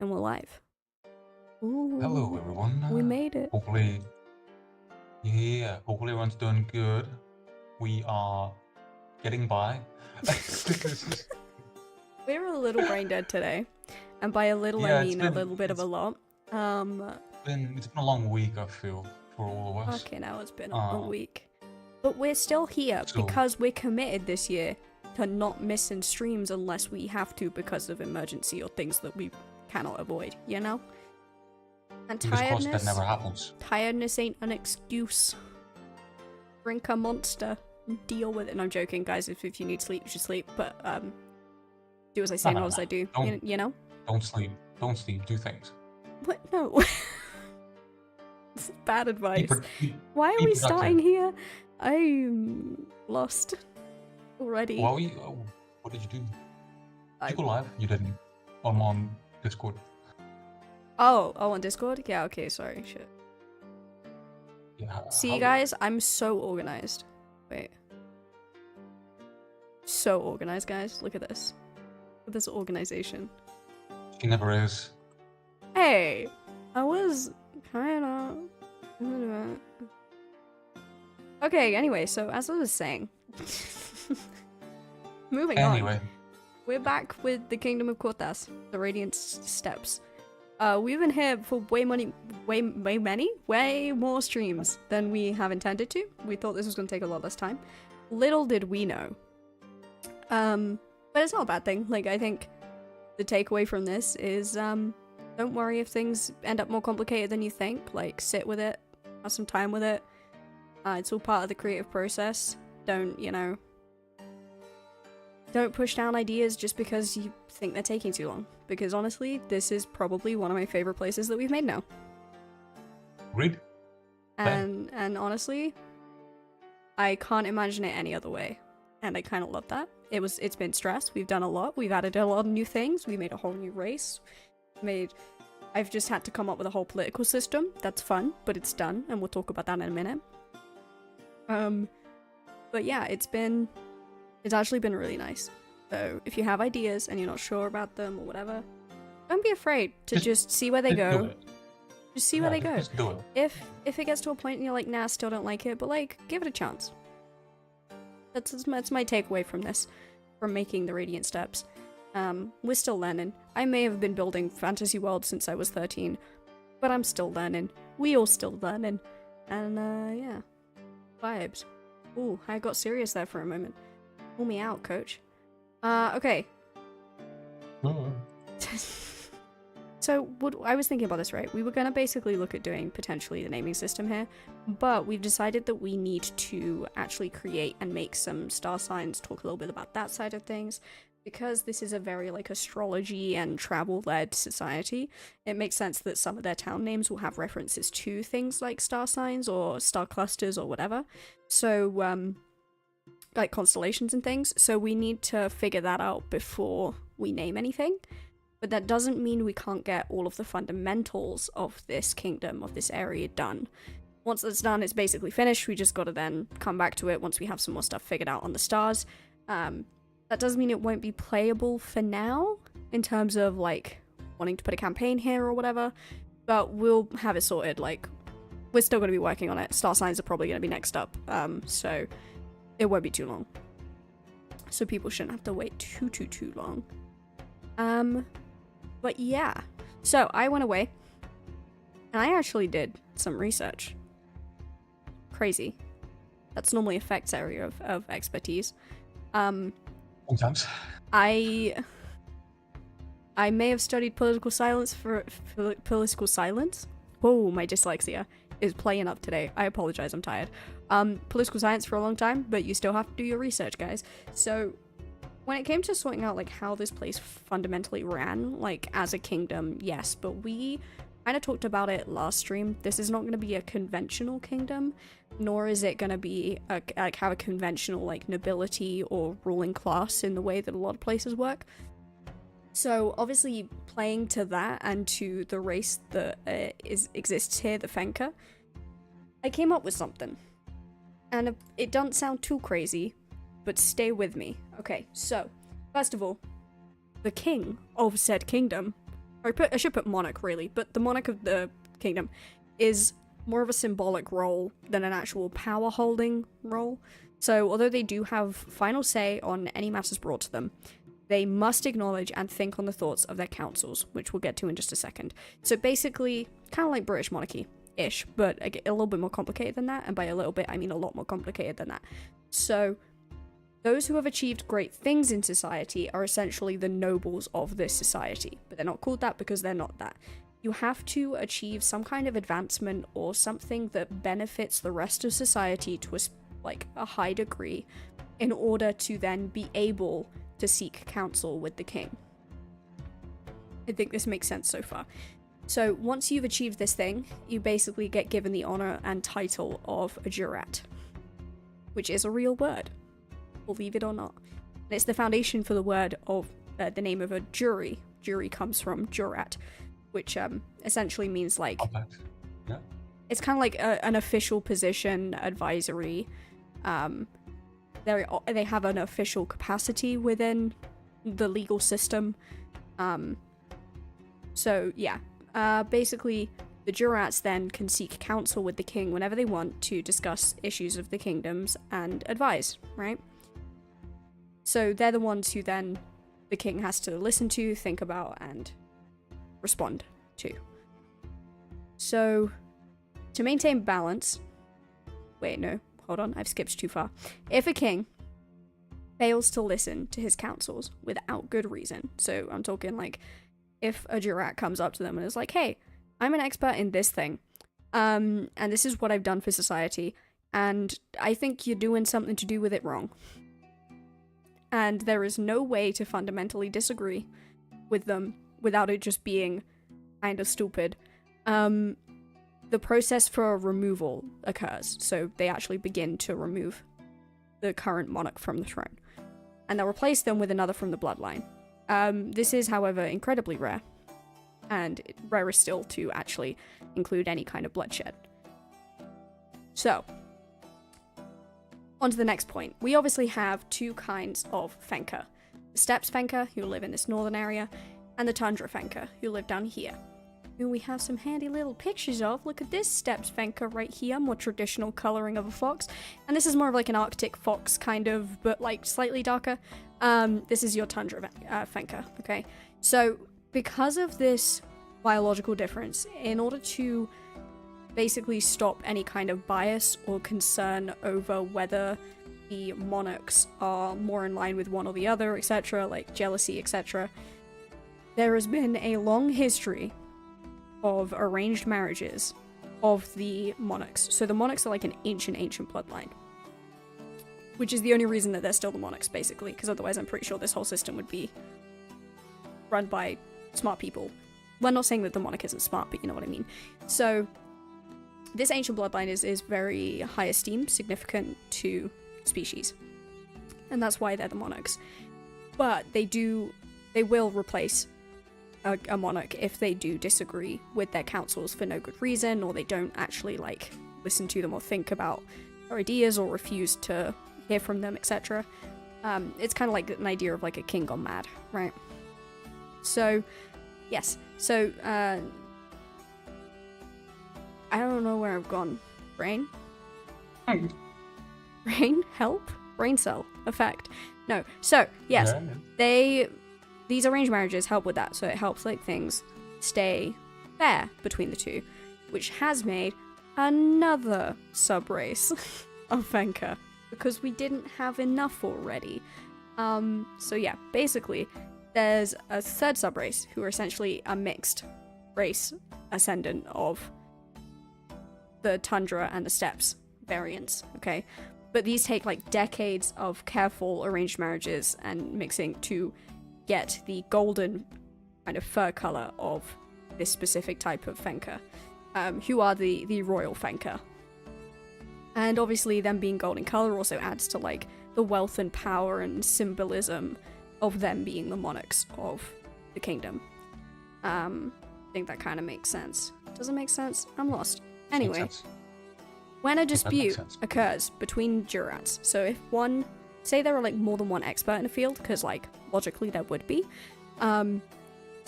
And we're live. Ooh, Hello, everyone. we made it. Hopefully everyone's doing good. We are getting by. We were a little brain dead today. And by a little, I mean a little bit of a lot. It's been a long week, I feel, for all of us. Okay, now it's been a long week. But we're still here because we're committed this year to not missing streams unless we have to because of emergency or things that we cannot avoid, you know? And that never happens. Tiredness ain't an excuse. Drink a monster. Deal with it. And I'm joking, guys. If you need sleep, you should sleep. But do as I say, not as I do. You know? Don't sleep. Don't sleep. Do things. What? No. It's bad advice. Why are we productive. starting here? I'm lost already. What did you do? Did you go live? You didn't. I'm on Discord. Oh, on Discord? Yeah, okay, sorry, shit. Yeah, see, guys, I'm so organized. Wait. So organized, guys. Look at this. Look at this organization. She never is. Hey! I was kinda... Okay, anyway, so as I was saying... Moving on. We're back with the Kingdom of Cortas, the Radiant Steps. We've been here for way more streams than we have intended to. We thought this was going to take a lot less time. Little did we know. But it's not a bad thing. Like, I think the takeaway from this is, don't worry if things end up more complicated than you think. Like, sit with it, have some time with it. It's all part of the creative process. Don't push down ideas just because you think they're taking too long. Because honestly, this is probably one of my favorite places that we've made now. Agreed. And honestly, I can't imagine it any other way. And I kind of love that. It's been stressed. We've done a lot. We've added a lot of new things. We made a whole new race. I've just had to come up with a whole political system. That's fun, but it's done, and we'll talk about that in a minute. But yeah, it's actually been really nice. So if you have ideas and you're not sure about them or whatever, don't be afraid to just see where they go. Just see where they go. Just do it. If it gets to a point and you're like, nah, still don't like it, but like, give it a chance. That's my takeaway from this, from making the Radiant Steps. We're still learning. I may have been building fantasy worlds since I was 13, but I'm still learning. We all still learning. And yeah, vibes. Ooh, I got serious there for a moment. Pull me out, coach. Okay. So, I was thinking about this, right? We were gonna basically look at doing potentially the naming system here, but we've decided that we need to actually create and make some star signs, talk a little bit about that side of things, because this is a very, like, astrology and travel-led society. It makes sense that some of their town names will have references to things like star signs or star clusters or whatever. So, like constellations and things, so we need to figure that out before we name anything. But that doesn't mean we can't get all of the fundamentals of this kingdom, of this area done. Once that's done, it's basically finished. We just gotta then come back to it once we have some more stuff figured out on the stars. That doesn't mean it won't be playable for now, in terms of like wanting to put a campaign here or whatever, but we'll have it sorted. Like, we're still gonna be working on it. Star signs are probably gonna be next up, so it won't be too long. So people shouldn't have to wait too long. But yeah. So I went away, and I actually did some research. Crazy. That's normally Effects area of expertise. Sometimes. I may have studied political science for political silence. Whoa, my dyslexia is playing up today. I apologize, I'm tired. Political science for a long time, but you still have to do your research, guys. So when it came to sorting out like how this place fundamentally ran, like as a kingdom, yes, but we kind of talked about it last stream. This is not going to be a conventional kingdom, nor is it going to be have a conventional like nobility or ruling class in the way that a lot of places work. So obviously playing to that and to the race that exists here, the Fenka, I came up with something. And it doesn't sound too crazy, but stay with me. Okay, so, first of all, the king of said kingdom I should put monarch, really, but the monarch of the kingdom is more of a symbolic role than an actual power-holding role. So, although they do have final say on any matters brought to them, they must acknowledge and think on the thoughts of their councils, which we'll get to in just a second. So basically, kind of like British monarchy-ish, but a little bit more complicated than that, and by a little bit, I mean a lot more complicated than that. So, those who have achieved great things in society are essentially the nobles of this society, but they're not called that because they're not that. You have to achieve some kind of advancement or something that benefits the rest of society to a high degree in order to then be able to seek counsel with the king. I think this makes sense so far. So once you've achieved this thing, you basically get given the honor and title of a jurat, which is a real word, believe it or not. And it's the foundation for the word of the name of a jury. Jury comes from jurat, which essentially means like, yeah. It's kind of like an official position, advisory. They have an official capacity within the legal system. So yeah, basically the jurats then can seek counsel with the king whenever they want to discuss issues of the kingdoms and advise, right? So they're the ones who then the king has to listen to, think about, and respond to. So to maintain balance, wait, no, hold on, I've skipped too far. If a king fails to listen to his counsels without good reason, so I'm talking like if a jurat comes up to them and is like, hey, I'm an expert in this thing, and this is what I've done for society, and I think you're doing something to do with it wrong. And there is no way to fundamentally disagree with them without it just being kind of stupid. The process for removal occurs, so they actually begin to remove the current monarch from the throne, and they'll replace them with another from the bloodline. This is, however, incredibly rare, and rarer still to actually include any kind of bloodshed. So, on to the next point. We obviously have two kinds of Fenka. The Steppes Fenka, who live in this northern area, and the Tundra Fenka, who live down here. Who we have some handy little pictures of. Look at this Steppes Fenka right here, more traditional coloring of a fox. And this is more of like an Arctic fox kind of, but like slightly darker. This is your Tundra Fenka, okay? So, because of this biological difference, in order to basically stop any kind of bias or concern over whether the monarchs are more in line with one or the other, etc., like jealousy, etc., there has been a long history of arranged marriages of the monarchs. So the monarchs are like an ancient bloodline. Which is the only reason that they're still the monarchs, basically, because otherwise I'm pretty sure this whole system would be run by smart people. Well, I'm not saying that the monarch isn't smart, but you know what I mean. So, this ancient bloodline is very high esteem, significant to species. And that's why they're the monarchs. But they will replace a monarch if they do disagree with their councils for no good reason, or they don't actually like listen to them or think about their ideas or refuse to hear from them, etc. It's kind of like an idea of like a king gone mad, right? So, yes. So, I don't know where I've gone. Brain? Brain? Help? Brain cell effect. No. So, yes. Yeah. These arranged marriages help with that, so it helps like things stay fair between the two, which has made another sub-race of Fenka, because we didn't have enough already. So yeah, basically, there's a third sub-race who are essentially a mixed race ascendant of the Tundra and the Steppes variants, okay? But these take like decades of careful arranged marriages and mixing to get the golden kind of fur color of this specific type of Fenka, who are the royal Fenka. And obviously them being golden color also adds to like the wealth and power and symbolism of them being the monarchs of the kingdom. I think that kind of makes sense. Does it make sense? I'm lost. Anyway, when a dispute occurs between jurats, so if one, say there are like more than one expert in a field, because like logically there would be,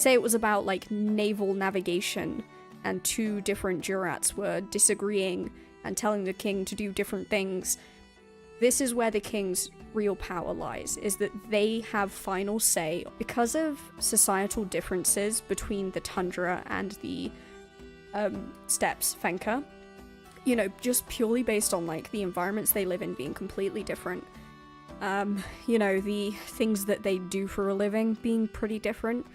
say it was about like naval navigation and two different jurats were disagreeing and telling the king to do different things, this is where the king's real power lies, is that they have final say. Because of societal differences between the tundra and the steppes, Fenka, you know, just purely based on like the environments they live in being completely different, you know, the things that they do for a living being pretty different,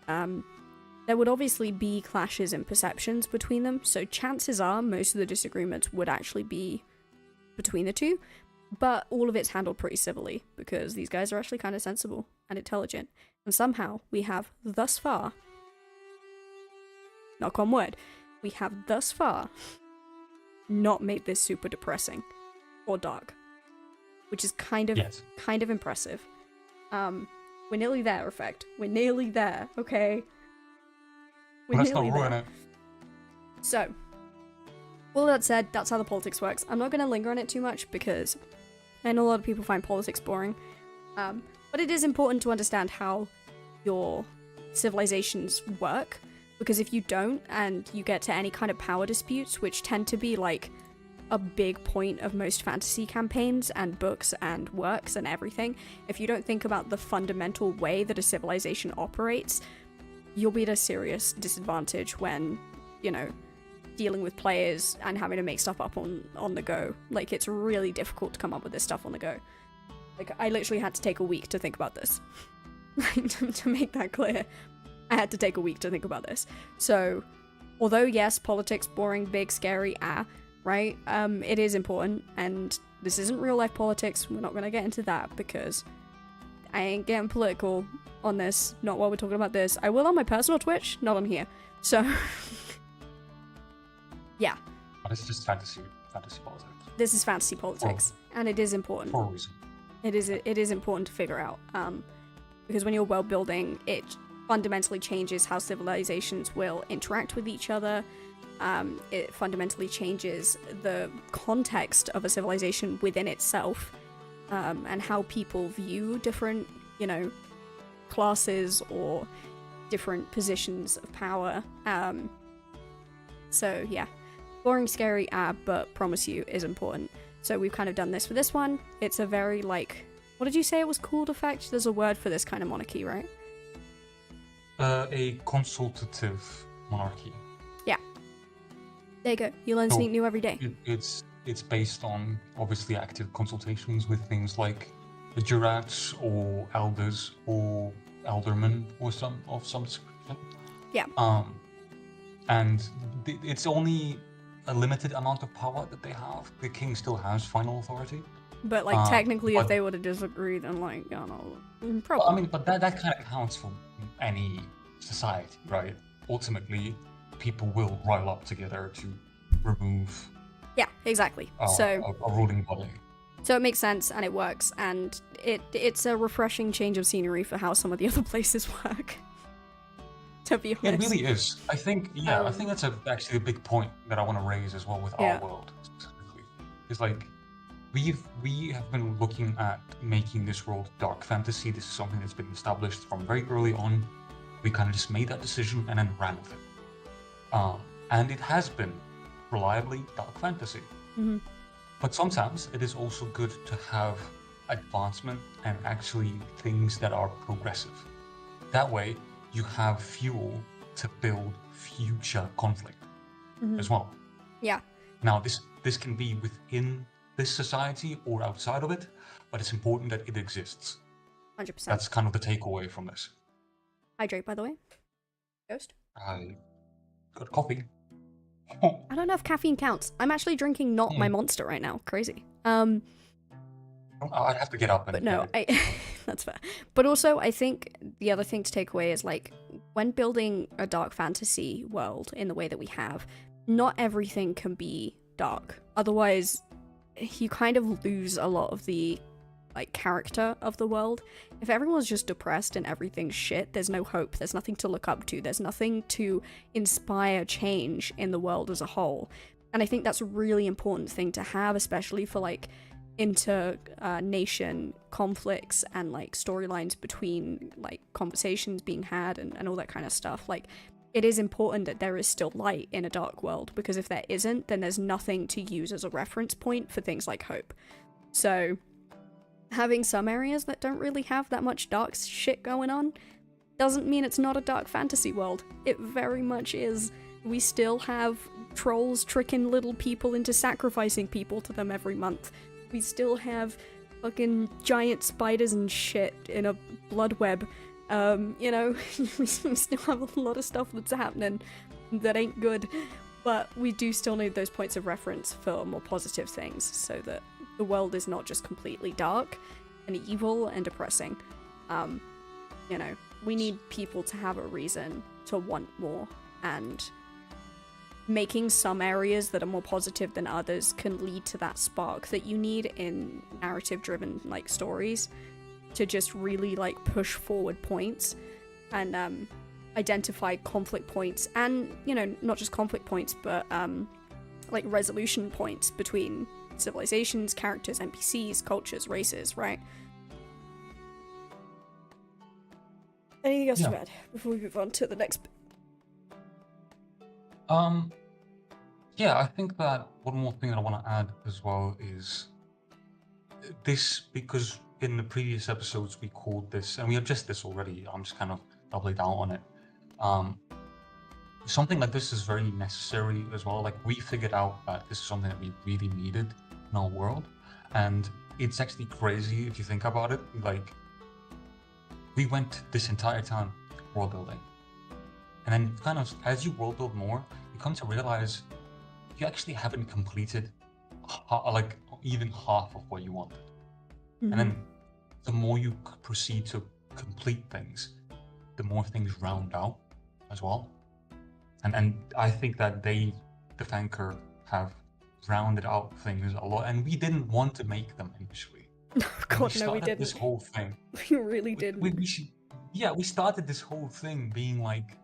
there would obviously be clashes in perceptions between them, so chances are most of the disagreements would actually be between the two, but all of it's handled pretty civilly, because these guys are actually kind of sensible and intelligent, and somehow we have thus far, knock on wood, we have thus far not made this super depressing or dark, which is kind of impressive. We're nearly there, Effect. We're nearly there, okay? We're nearly there. So, all that said, that's how the politics works. I'm not going to linger on it too much because I know a lot of people find politics boring, but it is important to understand how your civilizations work, because if you don't and you get to any kind of power disputes, which tend to be like a big point of most fantasy campaigns and books and works and everything, if you don't think about the fundamental way that a civilization operates, you'll be at a serious disadvantage when, you know, dealing with players and having to make stuff up on the go. Like, it's really difficult to come up with this stuff on the go. Like, I literally had to take a week to think about this. To make that clear, I had to take a week to think about this. So, although yes, politics, boring, big, scary, right? It is important, and this isn't real life politics. We're not gonna get into that because I ain't getting political on this. Not while we're talking about this. I will on my personal Twitch, not on here. So, yeah. But it's just fantasy politics. This is fantasy politics, and it is important. For a reason. It is important to figure out, because when you're world building, it fundamentally changes how civilizations will interact with each other. It fundamentally changes the context of a civilization within itself, and how people view different, you know, classes or different positions of power. So yeah, boring, scary, but promise you is important. So we've kind of done this for this one. It's a very, like, what did you say it was called, Effect? There's a word for this kind of monarchy, right? A consultative monarchy. Yeah. There you go. You learn something new every day. It's based on, obviously, active consultations with things like the jurats or elders or aldermen or some description. Yeah. And it's only a limited amount of power that they have. The king still has final authority. But, like, technically, if they were to disagree, then, like, I don't know, probably. Well, I mean, but that kind of counts for any society, right? Ultimately, people will rile up together to remove. Yeah, exactly. So a ruling body. So it makes sense and it works, and it's a refreshing change of scenery for how some of the other places work. To be honest. It really is. I think, I think that's actually a big point that I want to raise as well with our world specifically. Is like, we have been looking at making this world dark fantasy. This is something that's been established from very early on. We kind of just made that decision and then ran with it. And it has been reliably dark fantasy. Mm-hmm. But sometimes it is also good to have advancement and actually things that are progressive. That way, you have fuel to build future conflict as well. Yeah. Now, this can be within this society or outside of it, but it's important that it exists. 100%. That's kind of the takeaway from this. Hydrate, by the way. Ghost? I got coffee. I don't know if caffeine counts. I'm actually drinking not my Monster right now. Crazy. I'd have to get up and... But no, that's fair. But also, I think the other thing to take away is, like, when building a dark fantasy world in the way that we have, not everything can be dark. Otherwise, you kind of lose a lot of the, like, character of the world. If everyone's just depressed and everything's shit, there's no hope, there's nothing to look up to, there's nothing to inspire change in the world as a whole. And I think that's a really important thing to have, especially for, like, nation conflicts and like storylines between like conversations being had and all that kind of stuff. Like, it is important that there is still light in a dark world, because if there isn't, then there's nothing to use as a reference point for things like hope. So having some areas that don't really have that much dark shit going on doesn't mean it's not a dark fantasy world. It very much is. We still have trolls tricking little people into sacrificing people to them every month. We still have fucking giant spiders and shit in a blood web. You know, we still have a lot of stuff that's happening that ain't good, but we do still need those points of reference for more positive things, so that the world is not just completely dark and evil and depressing. You know, we need people to have a reason to want more, and making some areas that are more positive than others can lead to that spark that you need in narrative-driven, like, stories, to just really, like, push forward points and identify conflict points, and, you know, not just conflict points, but like resolution points between civilizations, characters, NPCs, cultures, races, right? Anything else to add before we move on to the next bit? Yeah, I think that one more thing that I want to add as well is this, because in the previous episodes we called this, and we addressed this already, I'm just kind of doubling down on it. Something like this is very necessary as well. Like, we figured out that this is something that we really needed in our world, and it's actually crazy if you think about it. Like, we went this entire time world building, and then kind of as you world build more, you come to realize you actually haven't completed like even half of what you wanted. And then the more you proceed to complete things, the more things round out as well. And I think that the Fanker have rounded out things a lot, and we didn't want to make them initially. God, no, we didn't. This whole thing. We really didn't. We started this whole thing being like,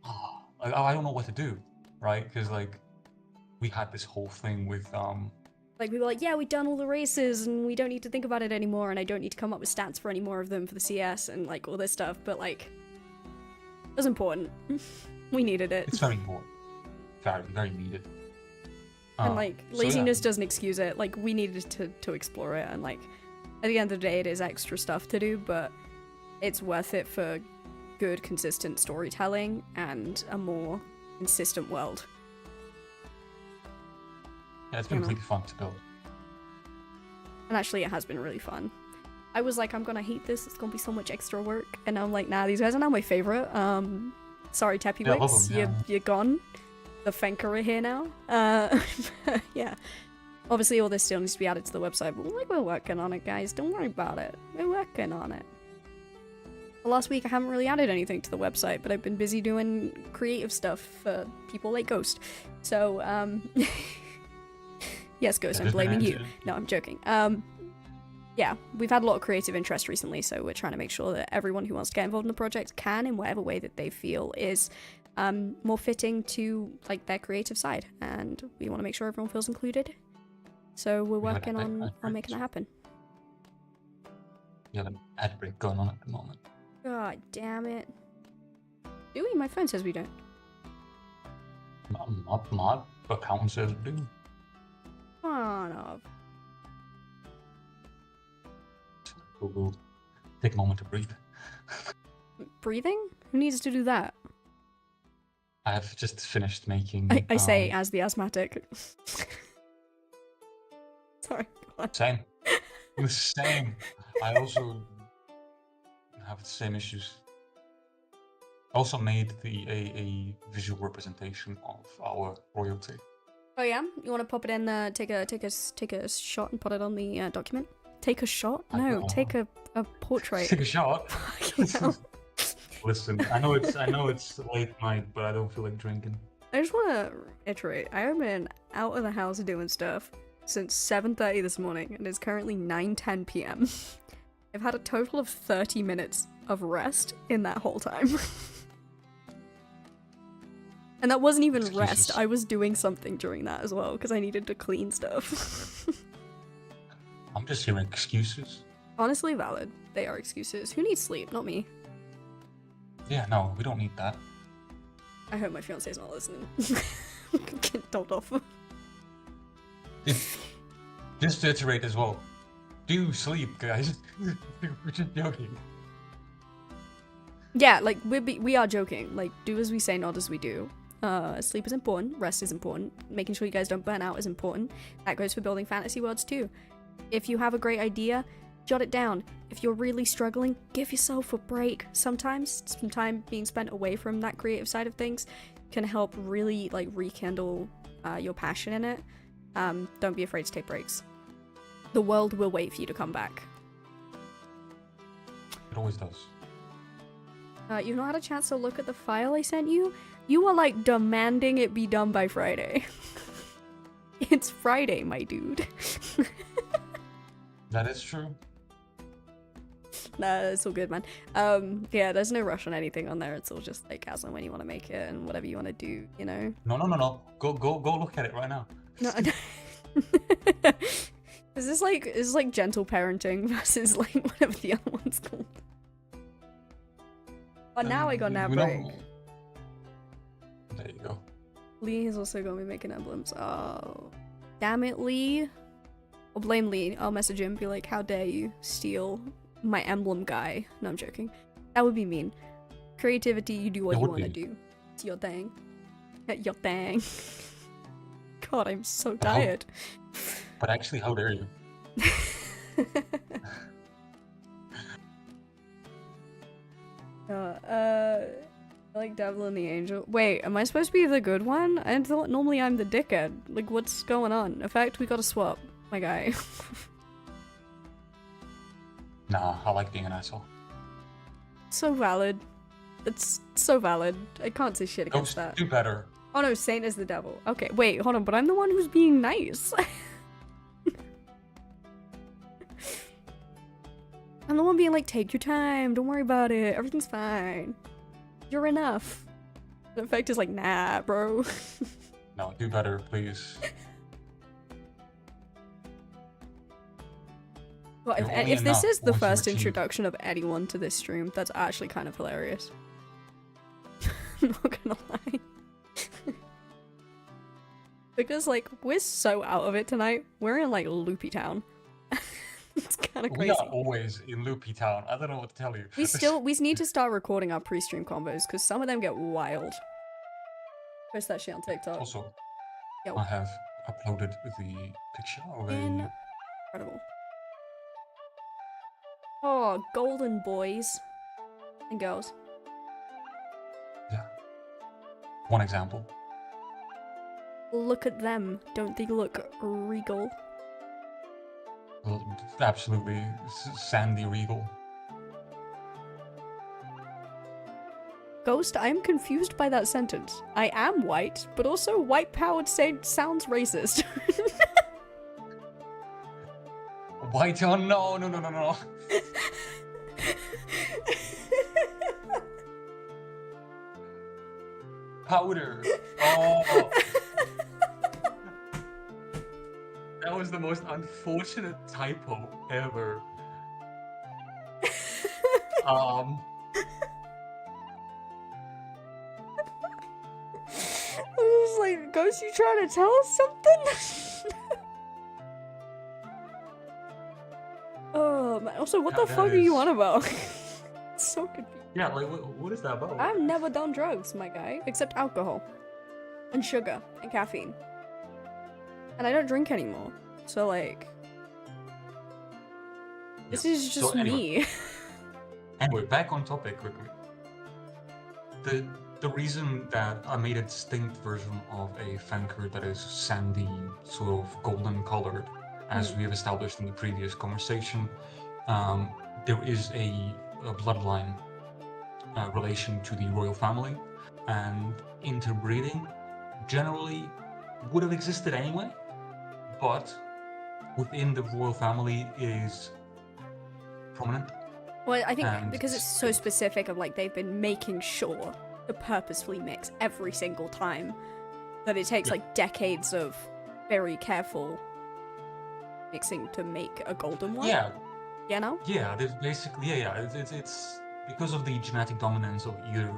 I don't know what to do, right? Because like, we had this whole thing with like, we were like, yeah, we've done all the races and we don't need to think about it anymore, and I don't need to come up with stats for any more of them for the CS and like all this stuff, but like, it was important. We needed it. It's very important. Very, very needed. And like, laziness doesn't excuse it. Like, we needed to explore it, and like, at the end of the day, it is extra stuff to do, but it's worth it for good, consistent storytelling and a more consistent world. Yeah, it's been really fun to build. And actually, it has been really fun. I was like, I'm gonna hate this, it's gonna be so much extra work, and I'm like, nah, these guys are now my favorite. Sorry, Teppy Wicks, you're gone. The Fanker are here now. Yeah. Obviously, all this still needs to be added to the website, but we're working on it, guys. Don't worry about it. We're working on it. Well, last week, I haven't really added anything to the website, but I've been busy doing creative stuff for people like Ghost. So, yes, Ghost, I'm blaming you. No, I'm joking. Yeah, we've had a lot of creative interest recently, so we're trying to make sure that everyone who wants to get involved in the project can, in whatever way that they feel is more fitting to like their creative side, and we want to make sure everyone feels included. So we're working on making that happen. We have an ad break going on at the moment. God damn it. Do we? My phone says we don't. My account says we do. Son of. We'll take a moment to breathe. Breathing? Who needs to do that? I have just finished making... I say as the asthmatic. Sorry. Same. The same. I also have the same issues. I also made a visual representation of our royalty. Oh yeah? You want to pop it in there, take a shot and put it on the document? Take a shot? No, take a portrait. Take a shot? Listen, I know it's late night, but I don't feel like drinking. I just want to iterate. I have been out of the house doing stuff since 7:30 this morning, and it's currently 9:10 p.m. I've had a total of 30 minutes of rest in that whole time. And that wasn't even rest. I was doing something during that as well, because I needed to clean stuff. I'm just hearing excuses. Honestly, valid. They are excuses. Who needs sleep? Not me. Yeah, no, we don't need that. I hope my fiance's not listening. Get told off. Just to iterate as well, do sleep, guys. We're just joking. Yeah, like, we are joking. Like, do as we say, not as we do. Sleep is important. Rest is important. Making sure you guys don't burn out is important. That goes for building fantasy worlds too. If you have a great idea, jot it down. If you're really struggling, give yourself a break. Sometimes some time being spent away from that creative side of things can help really, like, rekindle your passion in it. Don't be afraid to take breaks. The world will wait for you to come back. It always does. You've not had a chance to look at the file I sent you? You are, like, demanding it be done by Friday. It's Friday, my dude. That is true. Nah, it's all good, man. Yeah, there's no rush on anything on there. It's all just, like, as and when you want to make it and whatever you want to do, you know? No. Go look at it right now. No. Is this like gentle parenting versus, like, whatever the other one's called? But now I got nap break. There you go. Lee has also got me making emblems. Oh, damn it, Lee. I'll blame Lee. I'll message him and be like, how dare you steal my emblem guy. No, I'm joking. That would be mean. Creativity, you do what you want to do. It's your thing. Your thing. God, I'm so tired. But actually, how dare you? I like Devil and the Angel. Wait, am I supposed to be the good one? I thought normally I'm the dickhead. Like, what's going on? In fact, we gotta swap, my guy. Nah, I like being an asshole. So valid. It's so valid. I can't say shit against that. Do better. Oh no, Saint is the devil. Okay, wait, hold on, but I'm the one who's being nice. I'm the one being like, take your time, don't worry about it, everything's fine. You're enough. The effect is like, nah, bro. No, do better, please. Well, if this is the first introduction of anyone to this stream, that's actually kind of hilarious. I'm not gonna lie. Because, like, we're so out of it tonight. We're in, like, Loopy Town. It's kind of crazy. We are always in Loopy Town. I don't know what to tell you. We need to start recording our pre-stream combos, because some of them get wild. Post that shit on TikTok. Also, I have uploaded the picture of a... Incredible. Oh, golden boys. And girls. Yeah. One example. Look at them. Don't they look regal? Well, absolutely. Sandy regal. Ghost, I am confused by that sentence. I am white, but also white-powered sounds racist. White? Oh, no. Powder. Oh. That was the most unfortunate typo ever. I was like, Ghost, you trying to tell us something? Oh, man. Also, what the fuck are you on about? It's so confusing. Yeah, like, what is that about? I've never done drugs, my guy, except alcohol. And sugar. And caffeine. And I don't drink anymore. So, like... This is just me. Anyway, back on topic quickly. The reason that I made a distinct version of a Fenker that is sandy, sort of golden colored, as we have established in the previous conversation, there is a bloodline relation to the royal family, and interbreeding generally would have existed anyway, but within the royal family is prominent. Well, I think because it's so specific of, like, they've been making sure to purposefully mix every single time that it takes like decades of very careful mixing to make a golden one. Yeah. You know? Yeah, there's basically it's because of the genetic dominance of either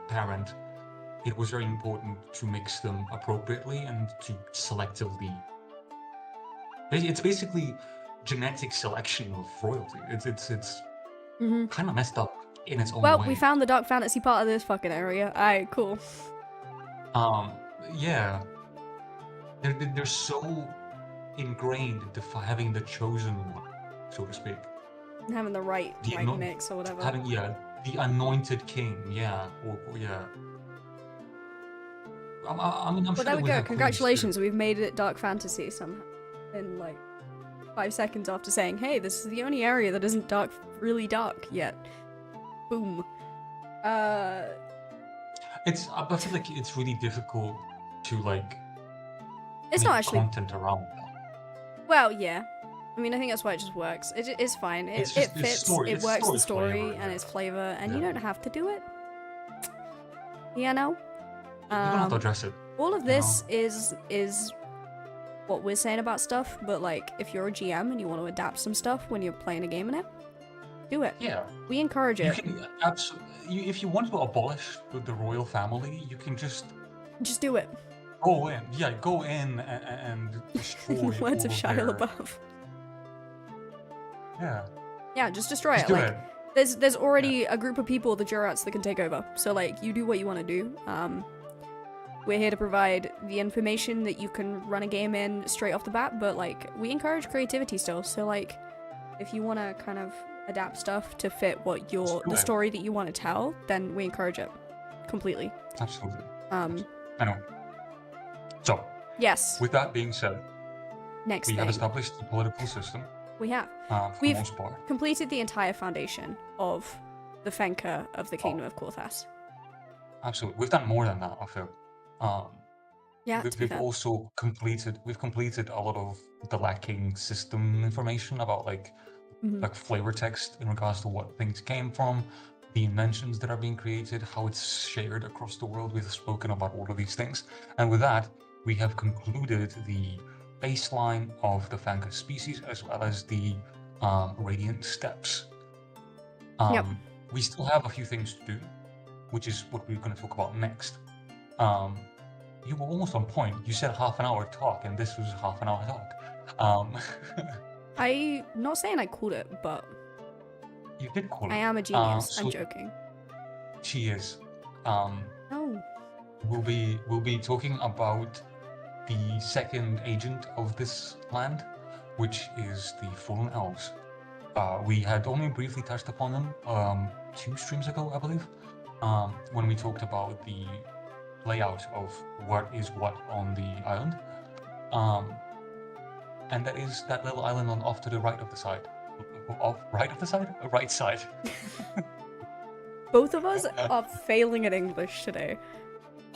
parent. It was very important to mix them appropriately and to selectively. It's basically genetic selection of royalty. It's kind of messed up in its own way. Well, we found the dark fantasy part of this fucking area. Alright, cool. Yeah. They're so ingrained into having the chosen one, so to speak. Having the right mix or whatever. Having the anointed king, or yeah. I mean, I'm sure there we go. have Congratulations, we've made it dark fantasy somehow. In like 5 seconds after saying, "Hey, this is the only area that isn't dark, really dark yet." Boom. I feel like it's really difficult to like. It's make not actually content around that. Well, yeah. I mean, I think that's why it just works. It's fine. It fits. It works the story flavor, and its flavor, and you don't have to do it. You know. You don't have to address it. All of this is what we're saying about stuff, but like if you're a GM and you want to adapt some stuff when you're playing a game in it, do it. Yeah. We encourage it. You can absolutely. If you want to abolish the royal family, you can just do it. Go in, go in and destroy. Words of Shia LaBeouf. Yeah. Yeah, just destroy it. Like, there's already a group of people, the Jurats, that can take over. So like, you do what you want to do. We're here to provide the information that you can run a game in straight off the bat, but like, we encourage creativity still. So like, if you want to kind of adapt stuff to fit what the story that you want to tell, then we encourage it completely. Absolutely. I know. So. Yes. With that being said, we have established the political system. We have. For the most part. We've completed the entire foundation of the Fenka of the Kingdom of Korthas. Absolutely. We've done more than that, I feel. We've also completed a lot of the lacking system information about like flavor text in regards to what things came from, the inventions that are being created, how it's shared across the world. We've spoken about all of these things. And with that, we have concluded the baseline of the Fenka species as well as the radiant steps. We still have a few things to do, which is what we're going to talk about next. You were almost on point. You said half an hour talk, and this was half an hour talk. I'm not saying I called it, but you did call it. I am a genius. I'm joking. She is. No. We'll be talking about the second agent of this land, which is the Fallen Elves. We had only briefly touched upon them 2 streams ago, I believe, when we talked about the layout of what is what on the island. And that is that little island off to the right of the side. Right side. Both of us are failing at English today.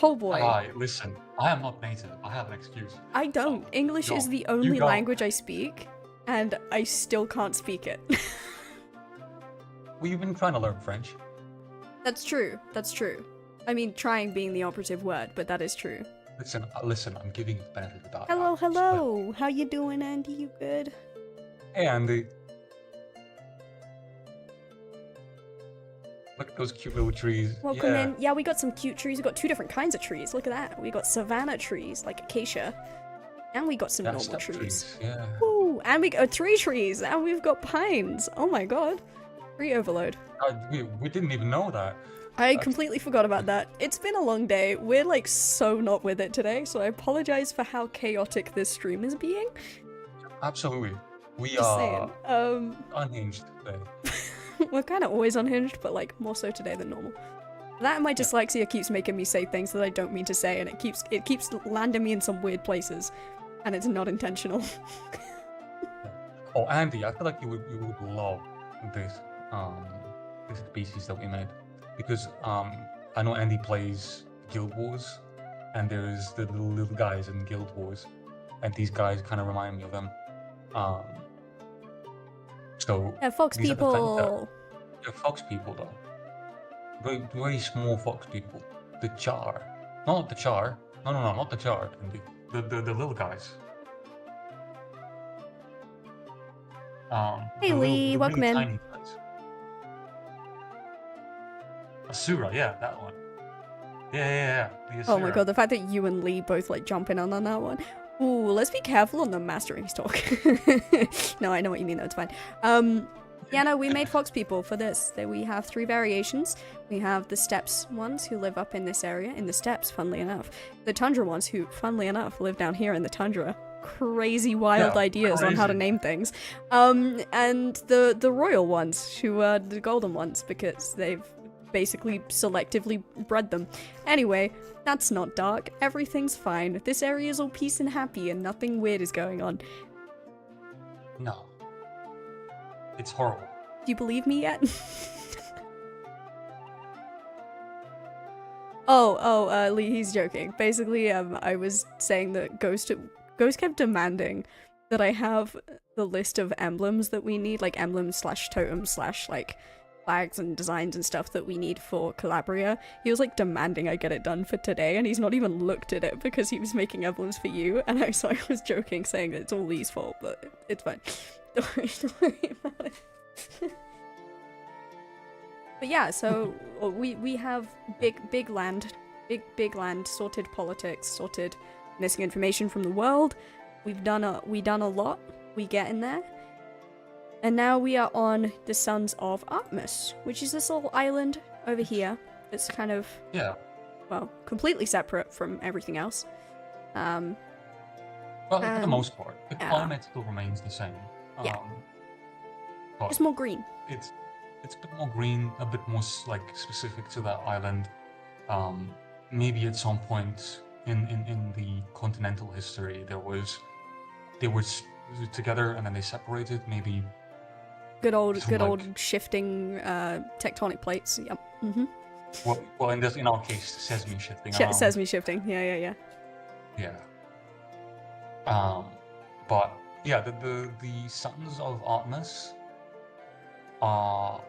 Oh boy. Listen, I am not native. I have an excuse. I don't. English is the only language I speak, and I still can't speak it. Well, you've been trying to learn French. That's true. I mean, trying being the operative word, but that is true. Listen, I'm giving you the benefit of the doubt. Hello. How you doing, Andy? You good? Hey, Andy. Look at those cute little trees. Welcome in. Yeah, we got some cute trees. We got 2 different kinds of trees. Look at that. We got savanna trees, like acacia. And we got some normal trees. Yeah. Woo! And we got 3 trees. And we've got pines. Oh my god. Tree overload. We didn't even know that. I completely forgot about that. It's been a long day. We're like so not with it today, so I apologize for how chaotic this stream is being. Absolutely. We Just are saying. Unhinged today. We're kind of always unhinged, but like more so today than normal. That and my dyslexia keeps making me say things that I don't mean to say, and it keeps landing me in some weird places, and it's not intentional. Oh, Andy, I feel like you would love this species that we made, because I know Andy plays Guild Wars, and there's the little guys in Guild Wars, and these guys kind of remind me of them. So fox people. They're fox people, though. Very, very small fox people. The char, not the char. No, not the char. The little guys. Hey Lee, the welcome really in. tiny place. Asura, yeah, that one. Yeah. The Oh my Asura. god, the fact that you and Lee both like jump in on that one. Ooh, let's be careful on the masterings talk. No, I know what you mean though, it's fine. Yeah, no, we made fox people for this. We have 3 variations. We have the steppes ones who live up in this area, in the steppes, funnily enough. The tundra ones who, funnily enough, live down here in the tundra. Crazy wild ideas on how to name things. And the royal ones, who are the golden ones, because they've basically selectively bred them. Anyway, that's not dark. Everything's fine. This area is all peace and happy and nothing weird is going on. No. It's horrible. Do you believe me yet? Lee, he's joking. Basically, I was saying that Ghost kept demanding that I have the list of emblems that we need, like emblems slash totems slash like flags and designs and stuff that we need for Colabria. He was like demanding I get it done for today, and he's not even looked at it because he was making emblems for you, and I was joking saying that it's all Lee's fault, but it's fine. Don't worry about it. But yeah, so we have big land, sorted politics, sorted missing information from the world. We've done a lot. We get in there. And now we are on the Sons of Artemis, which is this little island over here that's kind of, well, completely separate from everything else. Well, for the most part, the climate still remains the same. It's more green. It's a bit more green, a bit more like specific to that island. Maybe at some point in the continental history, they were together and then they separated. Maybe good old shifting tectonic plates. Yep. Mm-hmm. Well, in our case, sesame shifting. Sesame shifting. Yeah. But yeah, the Sons of Artemis are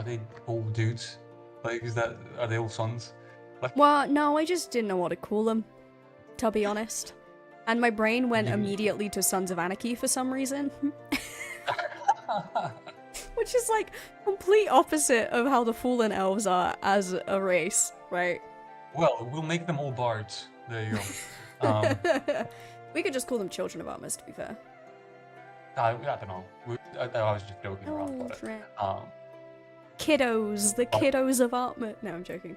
they all dudes? Like, are they all sons? Like, well, no, I just didn't know what to call them, to be honest. And my brain went immediately to Sons of Anarchy for some reason. Which is like complete opposite of how the Fallen Elves are as a race, right? Well, we'll make them all bards. There you go. We could just call them Children of Artemis, to be fair. I don't know. I was just joking around about it. Kiddos, the kiddos of Artemis. No, I'm joking.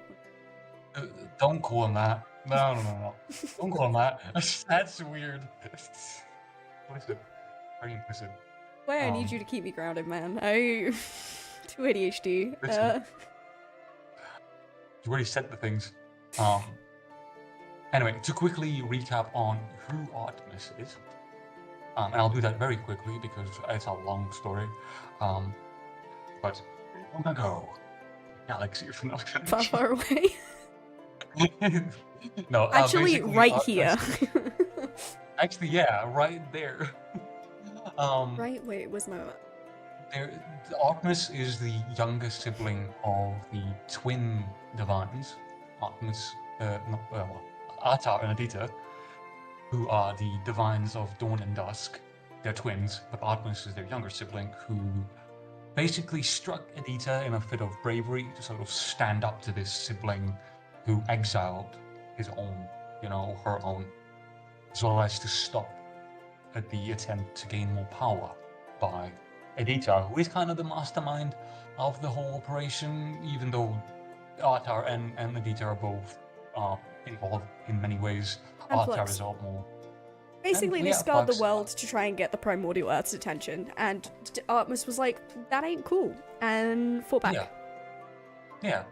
Don't call them that. No. Don't call them that. That's weird. Listen, very implicit. Why I need you to keep me grounded, man. I too ADHD. You already said the things. Anyway, to quickly recap on who Artemis is, and I'll do that very quickly because it's a long story. But long ago, galaxy from far away. No, actually, right here. Actually, yeah, right there. Right. Wait, where's my map? Artemis is the younger sibling of the twin divines, Artemis, Atar and Adita, who are the divines of dawn and dusk. They're twins, but Artemis is their younger sibling who basically struck Adita in a fit of bravery to sort of stand up to this sibling who exiled his own, her own, as well as to stop at the attempt to gain more power by Adita, who is kind of the mastermind of the whole operation, even though Atar and Adita are both involved in many ways. Atar is a lot more. Basically, they scarred the world to try and get the Primordial Earth's attention, and Artemis was like, that ain't cool, and fought back. Yeah.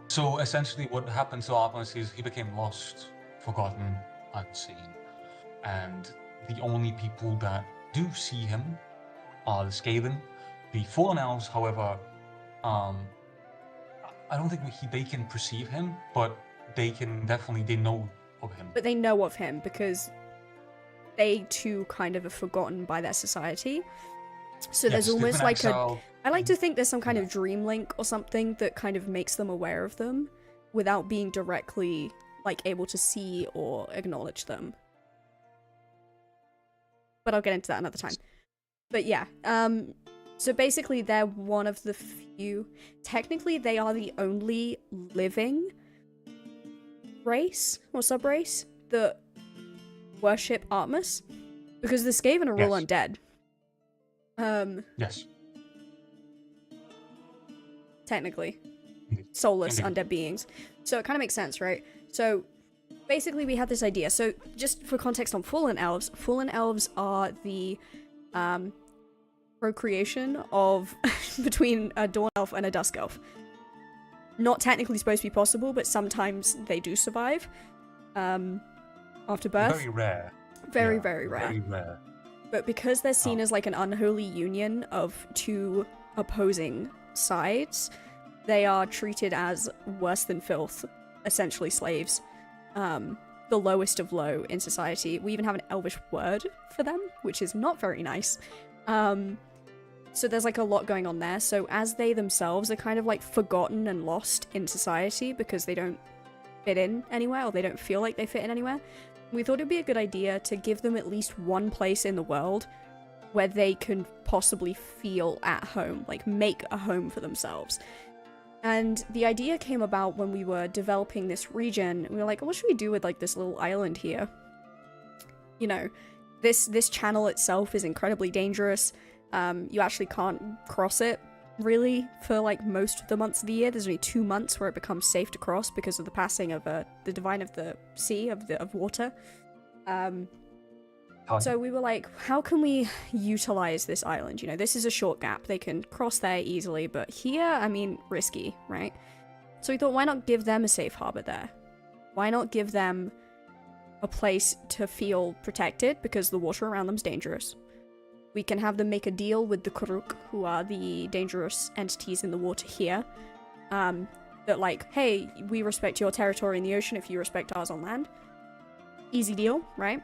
So essentially what happened to Artemis is he became lost, forgotten, unseen. And the only people that do see him are the Skaven. The Fallen Elves, however, I don't think they can perceive him, but they know of him. But they know of him because they too kind of are forgotten by their society. So there's almost like I like to think there's some kind of dream link or something that kind of makes them aware of them without being directly like able to see or acknowledge them. But I'll get into that another time. But yeah, so basically they're one of the few, technically they are the only living race or subrace that worship Artemis, because the Skaven are all Yes. undead. Yes. Technically. Indeed. Soulless Indeed. undead beings. So it kind of makes sense, right? So basically we had this idea. So just for context on fallen elves are the procreation of between a dawn elf and a dusk elf. Not technically supposed to be possible, but sometimes they do survive after birth. Very rare. Very, very rare. Very rare. But because they're seen as like an unholy union of two opposing sides, they are treated as worse than filth, essentially slaves. The lowest of low in society. We even have an elvish word for them, which is not very nice. So there's like a lot going on there. So as they themselves are kind of like forgotten and lost in society because they don't fit in anywhere, or they don't feel like they fit in anywhere, we thought it'd be a good idea to give them at least one place in the world where they can possibly feel at home, like make a home for themselves. And the idea came about when we were developing this region. We were like, what should we do with like this little island here? You know, this channel itself is incredibly dangerous. You actually can't cross it really for like most of the months of the year. There's only 2 months where it becomes safe to cross because of the passing of the divine of the sea, of water. So we were like, how can we utilize this island? You know, this is a short gap. They can cross there easily, but here, I mean, risky, right? So we thought, why not give them a safe harbor there? Why not give them a place to feel protected because the water around them is dangerous? We can have them make a deal with the Kuruk, who are the dangerous entities in the water here. That like, hey, we respect your territory in the ocean if you respect ours on land. Easy deal, right?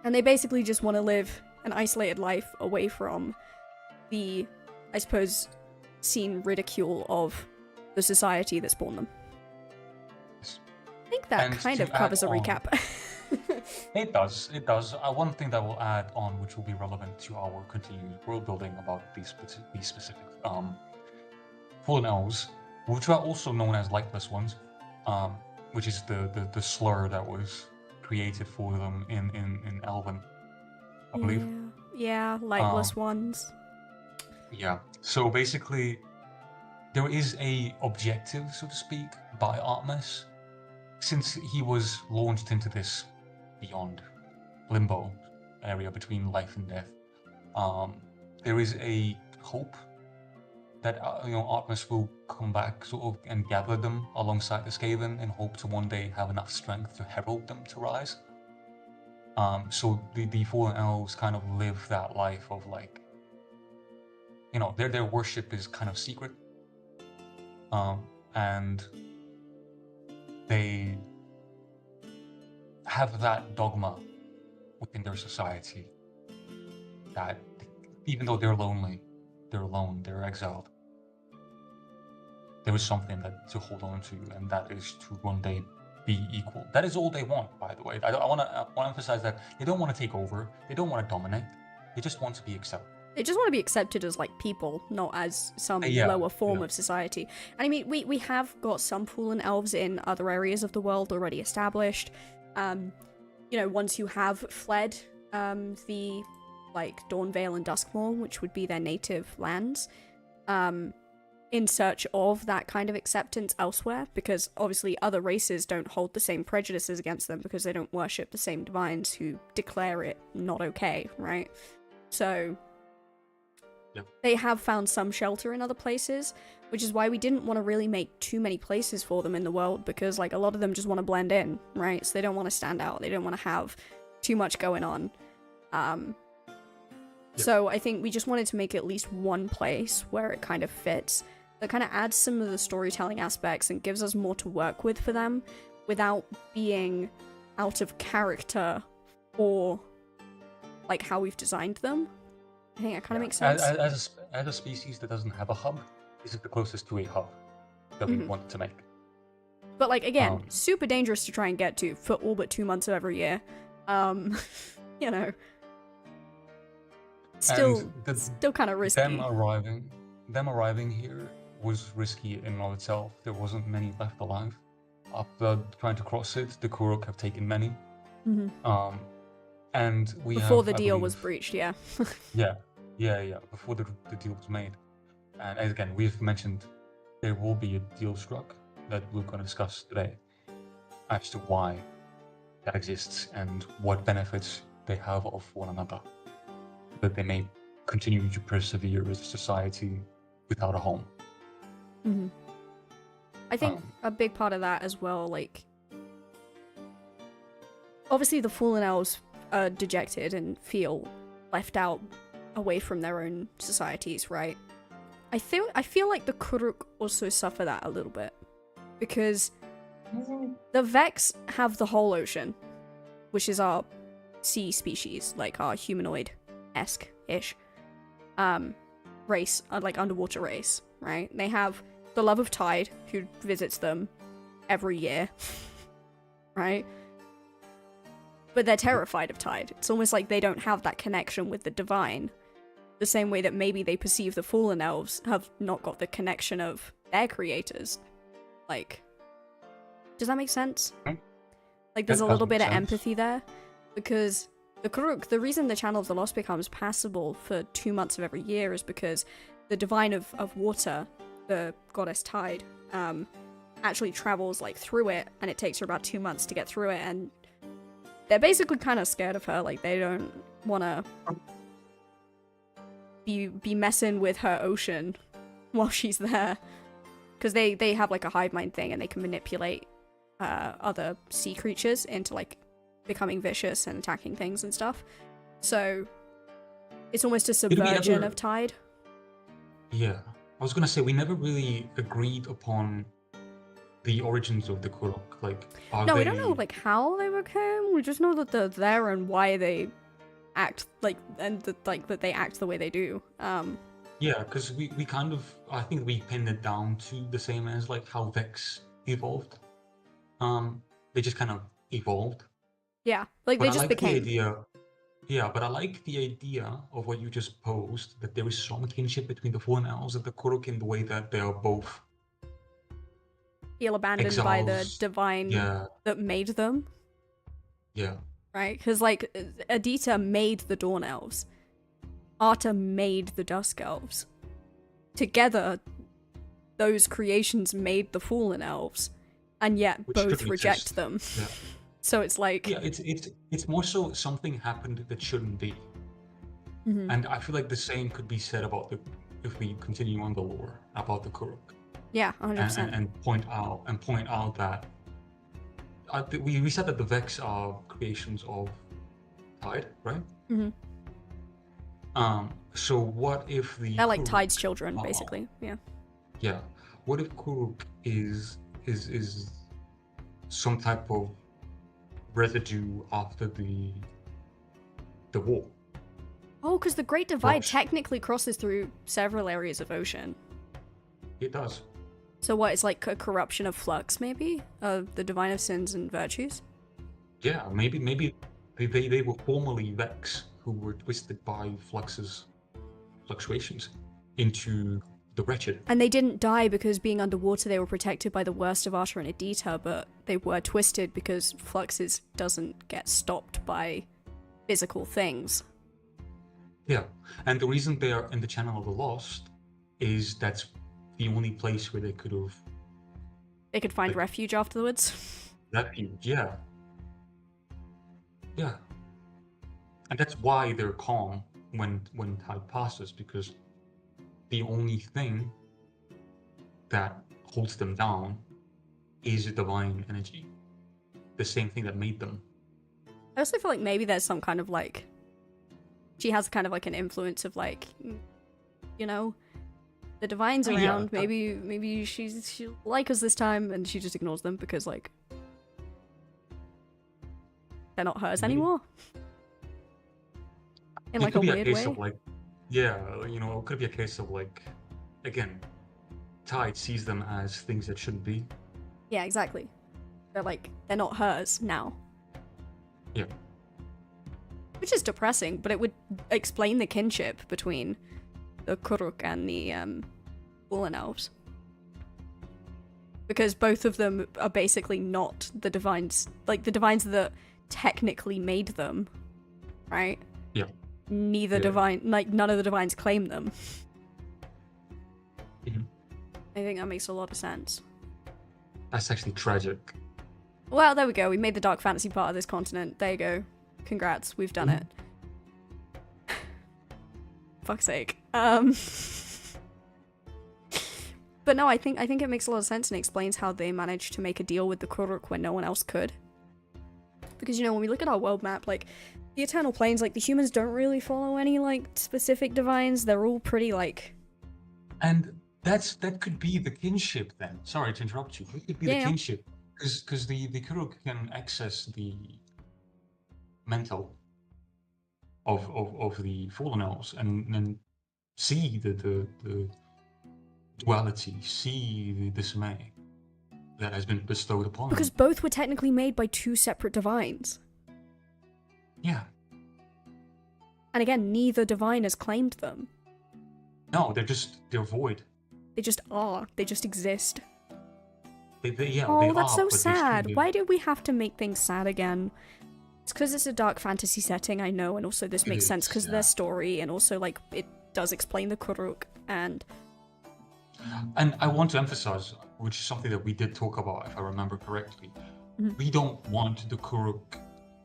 And they basically just want to live an isolated life away from the, I suppose, seen ridicule of the society that spawned them. I think that kind of covers a recap. It does. One thing that will add on, which will be relevant to our continued world building about these specific fallen elves, which are also known as lightless ones, which is the slur that was created for them in Elven, I believe. Yeah, lightless ones. Yeah. So basically, there is a objective, so to speak, by Artemis, since he was launched into this beyond limbo area between life and death. There is a hope that Artemis will come back sort of and gather them alongside the Skaven and hope to one day have enough strength to herald them to rise. So the fallen elves kind of live that life of like, their worship is kind of secret, and they have that dogma within their society that even though they're lonely, they're alone, they're exiled, there is something to hold on to, and that is to one day be equal. That is all they want, by the way. I want to emphasize that they don't want to take over, they don't want to dominate, they just want to be accepted. They just want to be accepted as like people, not as some lower form of society. And I mean, we have got some fallen elves in other areas of the world already established. Once you have fled the like Dawnvale and Duskmoor, which would be their native lands, in search of that kind of acceptance elsewhere, because obviously other races don't hold the same prejudices against them because they don't worship the same divines who declare it not okay, right? So they have found some shelter in other places, which is why we didn't want to really make too many places for them in the world, because like a lot of them just want to blend in, right? So they don't want to stand out, they don't want to have too much going on. So I think we just wanted to make at least one place where it kind of fits, that kind of adds some of the storytelling aspects and gives us more to work with for them without being out of character or like how we've designed them. I think that kind of makes sense. As a species that doesn't have a hub, this is the closest to a hub that we wanted to make. But like, again, super dangerous to try and get to for all but 2 months of every year. Still, And still kind of them risky. arriving here was risky in and of itself. There wasn't many left alive. After trying to cross it, the Kuruk have taken many. And we Before have, the I deal was believe, breached, yeah. yeah, before the deal was made. And again, we've mentioned there will be a deal struck that we're going to discuss today as to why that exists and what benefits they have of one another, that they may continue to persevere as a society without a home. I think a big part of that as well, like, obviously the fallen elves are dejected and feel left out away from their own societies, right? I feel like the Kuruk also suffer that a little bit, because the Vex have the whole ocean, which is our sea species, like our humanoid-esque-ish race, like underwater race, right? They have the love of Tide, who visits them every year, right? But they're terrified of Tide. It's almost like they don't have that connection with the divine. The same way that maybe they perceive the fallen elves have not got the connection of their creators. Like, does that make sense? Like, there's a little bit of empathy there. Because the Kuruk, the reason the Channel of the Lost becomes passable for 2 months of every year is because the divine of water, the goddess Tide, actually travels, like, through it, and it takes her about 2 months to get through it, and they're basically kind of scared of her. Like, they don't want to be messing with her ocean while she's there, because they have like a hive mind thing, and they can manipulate other sea creatures into like becoming vicious and attacking things and stuff. So it's almost a subversion of Tide. Yeah, I was gonna say we never really agreed upon the origins of the Kuruk. Like, we don't know like how they became. We just know that they're there and why they act like, and that they act the way they do. Yeah, because we kind of, I think we pinned it down to the same as like how Vex evolved. They just kind of evolved. Yeah, like, but they just became. But I like the idea of what you just posed, that there is some kinship between the fallen elves and the Kuruk in the way that they are both feel abandoned exiles, by the divine that made them. Yeah. Right? Because, like, Adita made the Dawn Elves. Arta made the Dusk Elves. Together, those creations made the Fallen Elves, and yet Which both reject them. Yeah. So it's like... Yeah, it's more so something happened that shouldn't be. And I feel like the same could be said about if we continue on the lore about the Kuruk. Yeah, 100%. And point out that we said that the Vex are creations of Tide, right? So what if the they're like Tide's children, basically. Yeah. Yeah. What if Kuruk is some type of residue after the war? Oh, because the Great Divide technically crosses through several areas of ocean. It does. So what, it's like a corruption of flux, maybe? Of the divine of sins and virtues? Yeah, maybe they were formerly Vex who were twisted by Flux's fluctuations into the wretched. And they didn't die because being underwater they were protected by the worst of Arta and Adita, but they were twisted because Flux's doesn't get stopped by physical things. Yeah, and the reason they are in the Channel of the Lost is that's the only place where they could have... They could find refuge afterwards? Refuge, yeah. Yeah. And that's why they're calm when Tide passes, because the only thing that holds them down is divine energy. The same thing that made them. I also feel like maybe there's some kind of like... She has kind of like an influence of like, you know, the divine's around. Yeah, maybe she'll like us this time, and she just ignores them because like they're not hers anymore. In like a weird way. Of, like, yeah, you know, it could be a case of like, again, Tide sees them as things that shouldn't be. Yeah, exactly. They're not hers now. Yeah. Which is depressing, but it would explain the kinship between the Kuruk and the Fallen Elves. Because both of them are basically not the divines, like the divines that technically made them, right? Yeah. Neither divine, like none of the divines claim them. Mhm. I think that makes a lot of sense. That's actually tragic. Well, there we go. We made the dark fantasy part of this continent. There you go. Congrats, we've done it. Fuck's sake. But no, I think it makes a lot of sense and explains how they managed to make a deal with the Kuruk when no one else could. Because, you know, when we look at our world map, like, the Eternal Planes, like, the humans don't really follow any, like, specific divines. They're all pretty, like... And that could be the kinship then. Sorry to interrupt you. It could be the kinship. Because the Kuruk can access the mental of the Fallen Elves and see the duality, see the dismay that has been bestowed upon them. Because both were technically made by two separate divines. Yeah. And again, neither divine has claimed them. No, they're void. They just are. They just exist. They Oh, that's are, so sad. Why do we have to make things sad again? It's because it's a dark fantasy setting, I know, and also this makes sense because of their story, and also, like, it does explain the Kuruk, and I want to emphasize, which is something that we did talk about, if I remember correctly. Mhm. We don't want the Kuruk,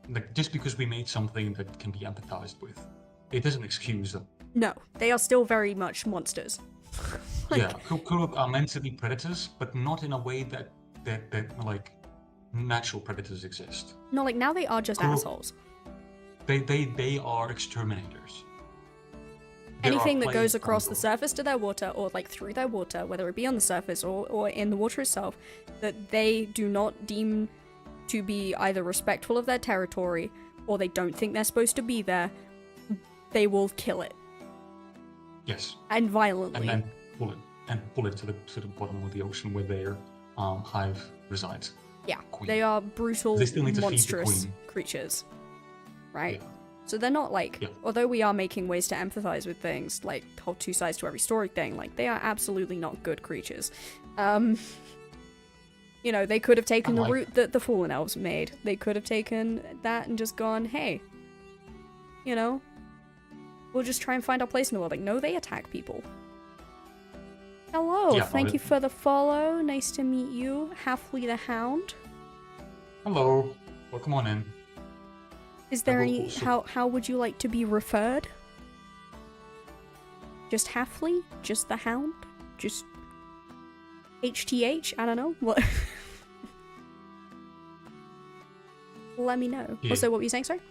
like, just because we made something that can be empathized with, it doesn't excuse them. No, they are still very much monsters. Yeah, Kuruk are meant to be predators, but not in a way that like natural predators exist. No, like now they are just assholes. They are exterminators. Anything that goes across the surface to their water, or like through their water, whether it be on the surface or in the water itself, that they do not deem to be either respectful of their territory, or they don't think they're supposed to be there, they will kill it. Yes. And violently. And pull it to the bottom of the ocean where their hive resides. Yeah, Queen. they are brutal, They still need to feed the monstrous queen. creatures, right? Yeah. So they're not like, although we are making ways to empathize with things, like whole two sides to every story thing, like they are absolutely not good creatures. You know, they could have taken the route that the Fallen Elves made. They could have taken that and just gone, hey, you know, we'll just try and find our place in the world. Like, no, they attack people. Hello, thank you for the follow. Nice to meet you, Halfly the Hound. Hello, welcome on in. Is there any, how would you like to be referred? Just Halfly? Just the Hound? Just HTH? I don't know. What? Let me know. Yeah. Also, what were you saying, sorry?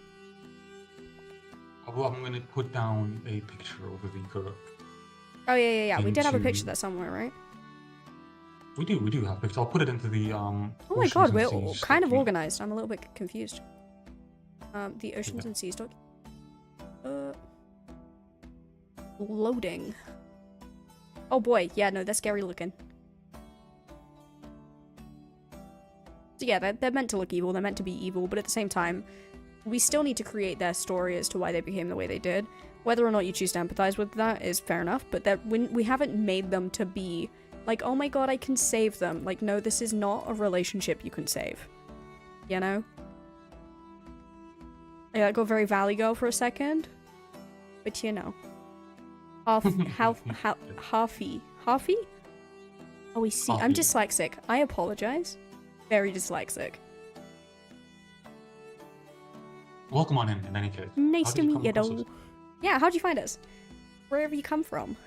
Well, I'm gonna put down a picture over the Kuruk. Oh, yeah. We did have a picture there somewhere, right? We do have a picture. I'll put it into the, Oh my god, we're all kind of organized. I'm a little bit confused. The Oceans and Seas doc. Loading. Oh boy, yeah, no, they're scary looking. So yeah, they're meant to look evil, they're meant to be evil, but at the same time, we still need to create their story as to why they became the way they did. Whether or not you choose to empathize with that is fair enough, but that we haven't made them to be like, oh my god, I can save them. Like, no, this is not a relationship you can save. You know? Yeah, I got very Valley Girl for a second. But you know. Harfy. Harfy? Oh, we see. I'm dyslexic. I apologize. Very dyslexic. Welcome on in any case. Nice to meet you, though. Yeah, how'd you find us? Wherever you come from.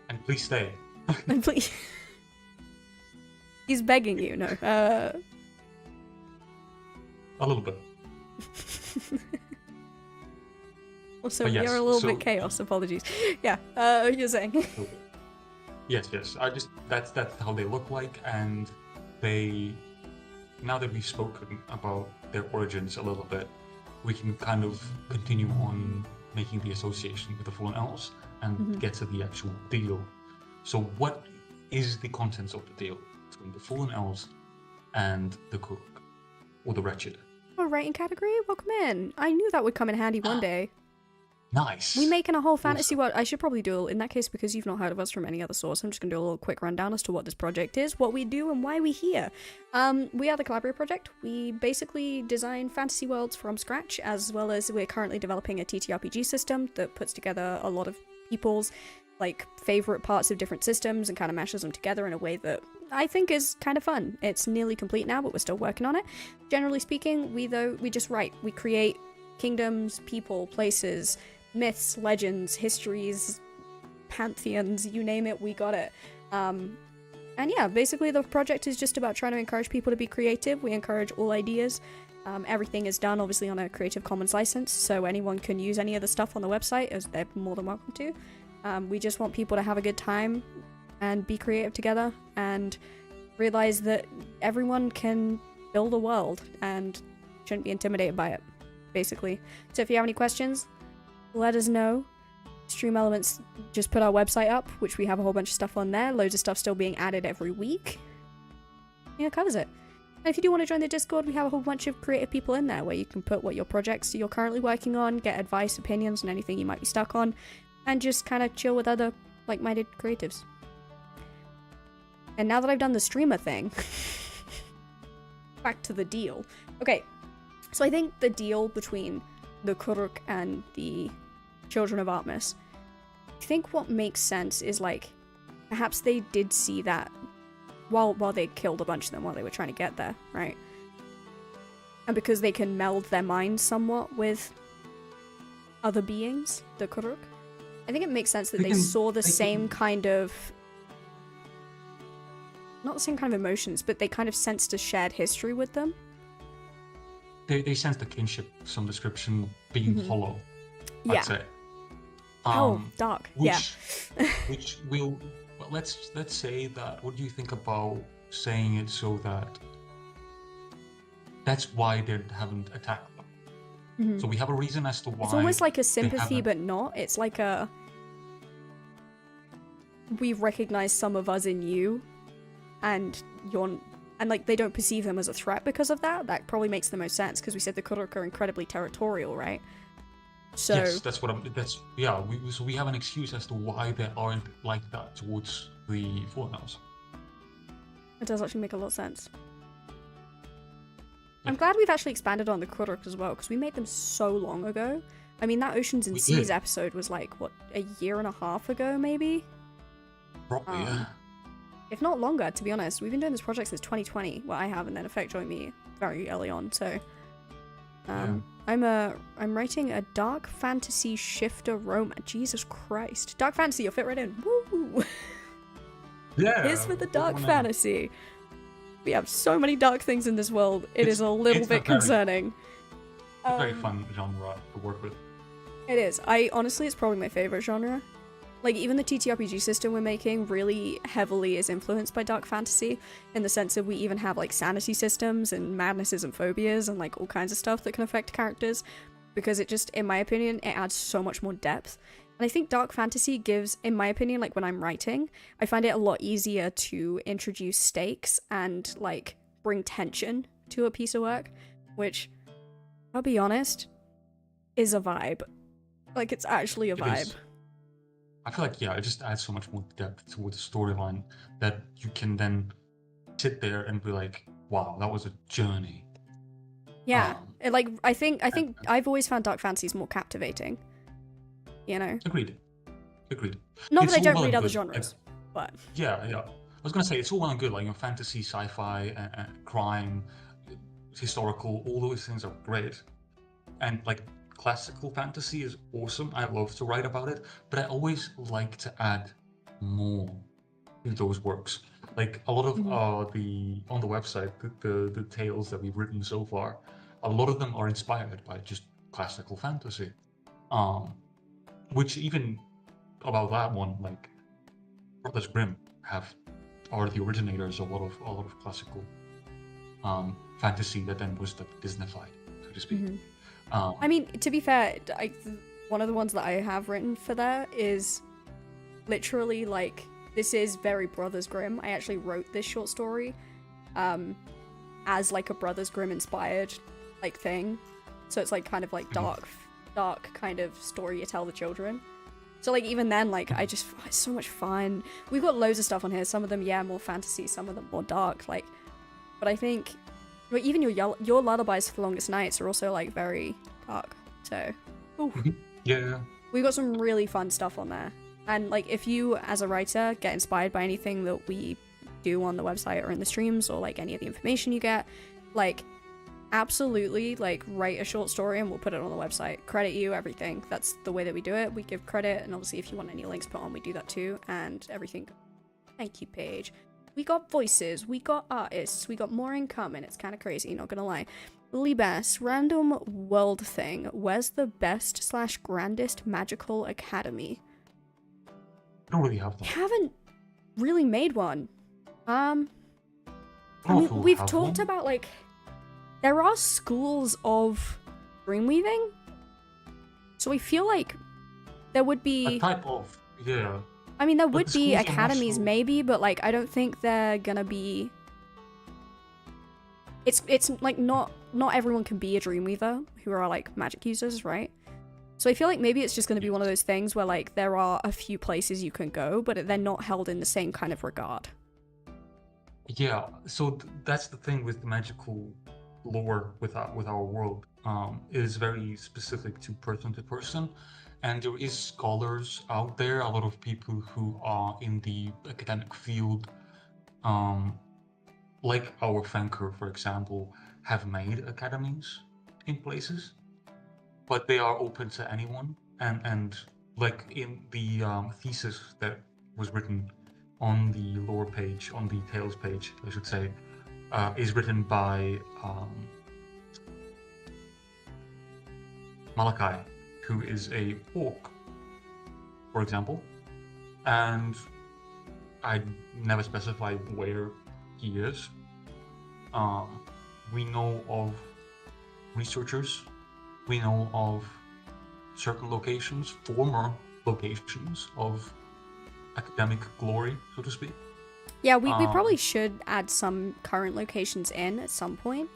And please stay. And please. He's begging you, no. A little bit. Also, we are a little bit chaos. Apologies. Yeah, you're saying. Yes. That's how they look like, and they. Now that we've spoken about their origins a little bit, we can kind of continue on making the association with the Fallen Elves and get to the actual deal. So, what is the contents of the deal between the Fallen Elves and the Kuruk, or the Wretched? A writing category? Welcome in. I knew that would come in handy one day. Nice. We making a whole fantasy world. I should probably do, in that case, because you've not heard of us from any other source, I'm just going to do a little quick rundown as to what this project is, what we do, and why we're here. We are the Colabria Project. We basically design fantasy worlds from scratch, as well as we're currently developing a TTRPG system that puts together a lot of people's like favorite parts of different systems and kind of mashes them together in a way that I think is kind of fun. It's nearly complete now, but we're still working on it. Generally speaking, we just write. We create kingdoms, people, places, myths, legends, histories, pantheons, you name it, we got it. And yeah, basically the project is just about trying to encourage people to be creative. We encourage all ideas. Everything is done obviously on a Creative Commons license, so anyone can use any of the stuff on the website, as they're more than welcome to. We just want people to have a good time and be creative together and realize that everyone can build a world and shouldn't be intimidated by it, basically. So if you have any questions, let us know. Stream Elements just put our website up, which we have a whole bunch of stuff on there. Loads of stuff still being added every week. Yeah, it covers it. And if you do want to join the Discord, we have a whole bunch of creative people in there where you can put what your projects you're currently working on, get advice, opinions, and anything you might be stuck on, and just kind of chill with other like-minded creatives. And now that I've done the streamer thing, back to the deal. Okay, so I think the deal between the Kuruk and the Children of Artemis, I think what makes sense is like perhaps they did see that while they killed a bunch of them while they were trying to get there, right? And because they can meld their minds somewhat with other beings, the Kuruk, I think it makes sense that they saw the same kind of, not the same kind of emotions, but they kind of sensed a shared history with them. They sense the kinship, some description being hollow. Yeah. I'd say. Dark. Which will. Well, let's say that. What do you think about saying it so that that's why they haven't attacked them? So we have a reason as to why. It's almost like a sympathy, but not. It's like a we recognize some of us in you, and you're. And, like, they don't perceive them as a threat because of that. That probably makes the most sense, because we said the Kuruk are incredibly territorial, right? So... Yes, that's what I'm... Yeah, so we have an excuse as to why they aren't like that towards the Fallen Elves. It does actually make a lot of sense. Yeah. I'm glad we've actually expanded on the Kuruk as well, because we made them so long ago. I mean, that Oceans and Seas episode was, like, what, a year and a half ago, maybe? Probably, yeah. If not longer, to be honest. We've been doing this project since 2020. Well, I have, and then Effect joined me very early on, so... I'm writing a dark fantasy shifter romance. Jesus Christ. Dark fantasy, you'll fit right in. Woo! Yeah! Here's for the dark fantasy. We have so many dark things in this world. It is a little bit concerning. It's a very fun genre to work with. It is. Honestly, it's probably my favorite genre. Like, even the TTRPG system we're making really heavily is influenced by dark fantasy, in the sense that we even have, like, sanity systems and madnesses and phobias and, like, all kinds of stuff that can affect characters, because it just, in my opinion, it adds so much more depth. And I think dark fantasy gives, in my opinion, like, when I'm writing, I find it a lot easier to introduce stakes and, like, bring tension to a piece of work, which, I'll be honest, is a vibe. Like, it's actually a vibe. I feel like, yeah, it just adds so much more depth towards the storyline that you can then sit there and be like, wow, that was a journey. Yeah, I think I've always found dark fantasies more captivating. You know? Agreed. Not that I don't read other genres, but... Yeah. I was gonna say, it's all well and good, like, fantasy, sci-fi, crime, historical, all those things are great. And, like, classical fantasy is awesome. I love to write about it, but I always like to add more to those works. Like a lot of on the website, the tales that we've written so far, a lot of them are inspired by just classical fantasy. Which even about that one, like Brothers Grimm are the originators of a lot of classical fantasy that then was like Disneyfied, so to speak. I mean, to be fair, one of the ones that I have written for that is literally, like, this is very Brothers Grimm. I actually wrote this short story as, like, a Brothers Grimm inspired like thing. So it's like kind of like dark kind of story you tell the children. So like even then, like it's so much fun. We've got loads of stuff on here. Some of them, yeah, more fantasy. Some of them more dark. Like, but I think, but even your lullabies for the longest nights are also like very dark. So, yeah, we've got some really fun stuff on there. And like if you as a writer get inspired by anything that we do on the website or in the streams or like any of the information you get, like absolutely like write a short story and we'll put it on the website, credit you, everything. That's the way that we do it. We give credit, and obviously if you want any links put on, we do that too, and everything. Thank you, Paige. We got voices, we got artists, we got more income, and it's kind of crazy, not gonna lie. Libas, random world thing, where's the best / grandest magical academy? I don't really have that. Haven't really made one. I mean, we've talked about like there are schools of dreamweaving, so I feel like there would be a type of, yeah. I mean, there would be academies maybe, but like I don't think they're gonna be. It's like not everyone can be a dreamweaver who are like magic users, right? So I feel like maybe it's just gonna be one of those things where like there are a few places you can go, but they're not held in the same kind of regard. Yeah, so that's the thing with the magical lore with our world. It is very specific to person, and there is scholars out there, a lot of people who are in the academic field, like our Fanker, for example, have made academies in places, but they are open to anyone. And like in the thesis that was written on the lore page, on the Tales page, I should say, is written by Malachi, who is a orc, for example, and I never specify where he is. We know of researchers, we know of certain locations, former locations of academic glory, so to speak. Yeah, we probably should add some current locations in at some point.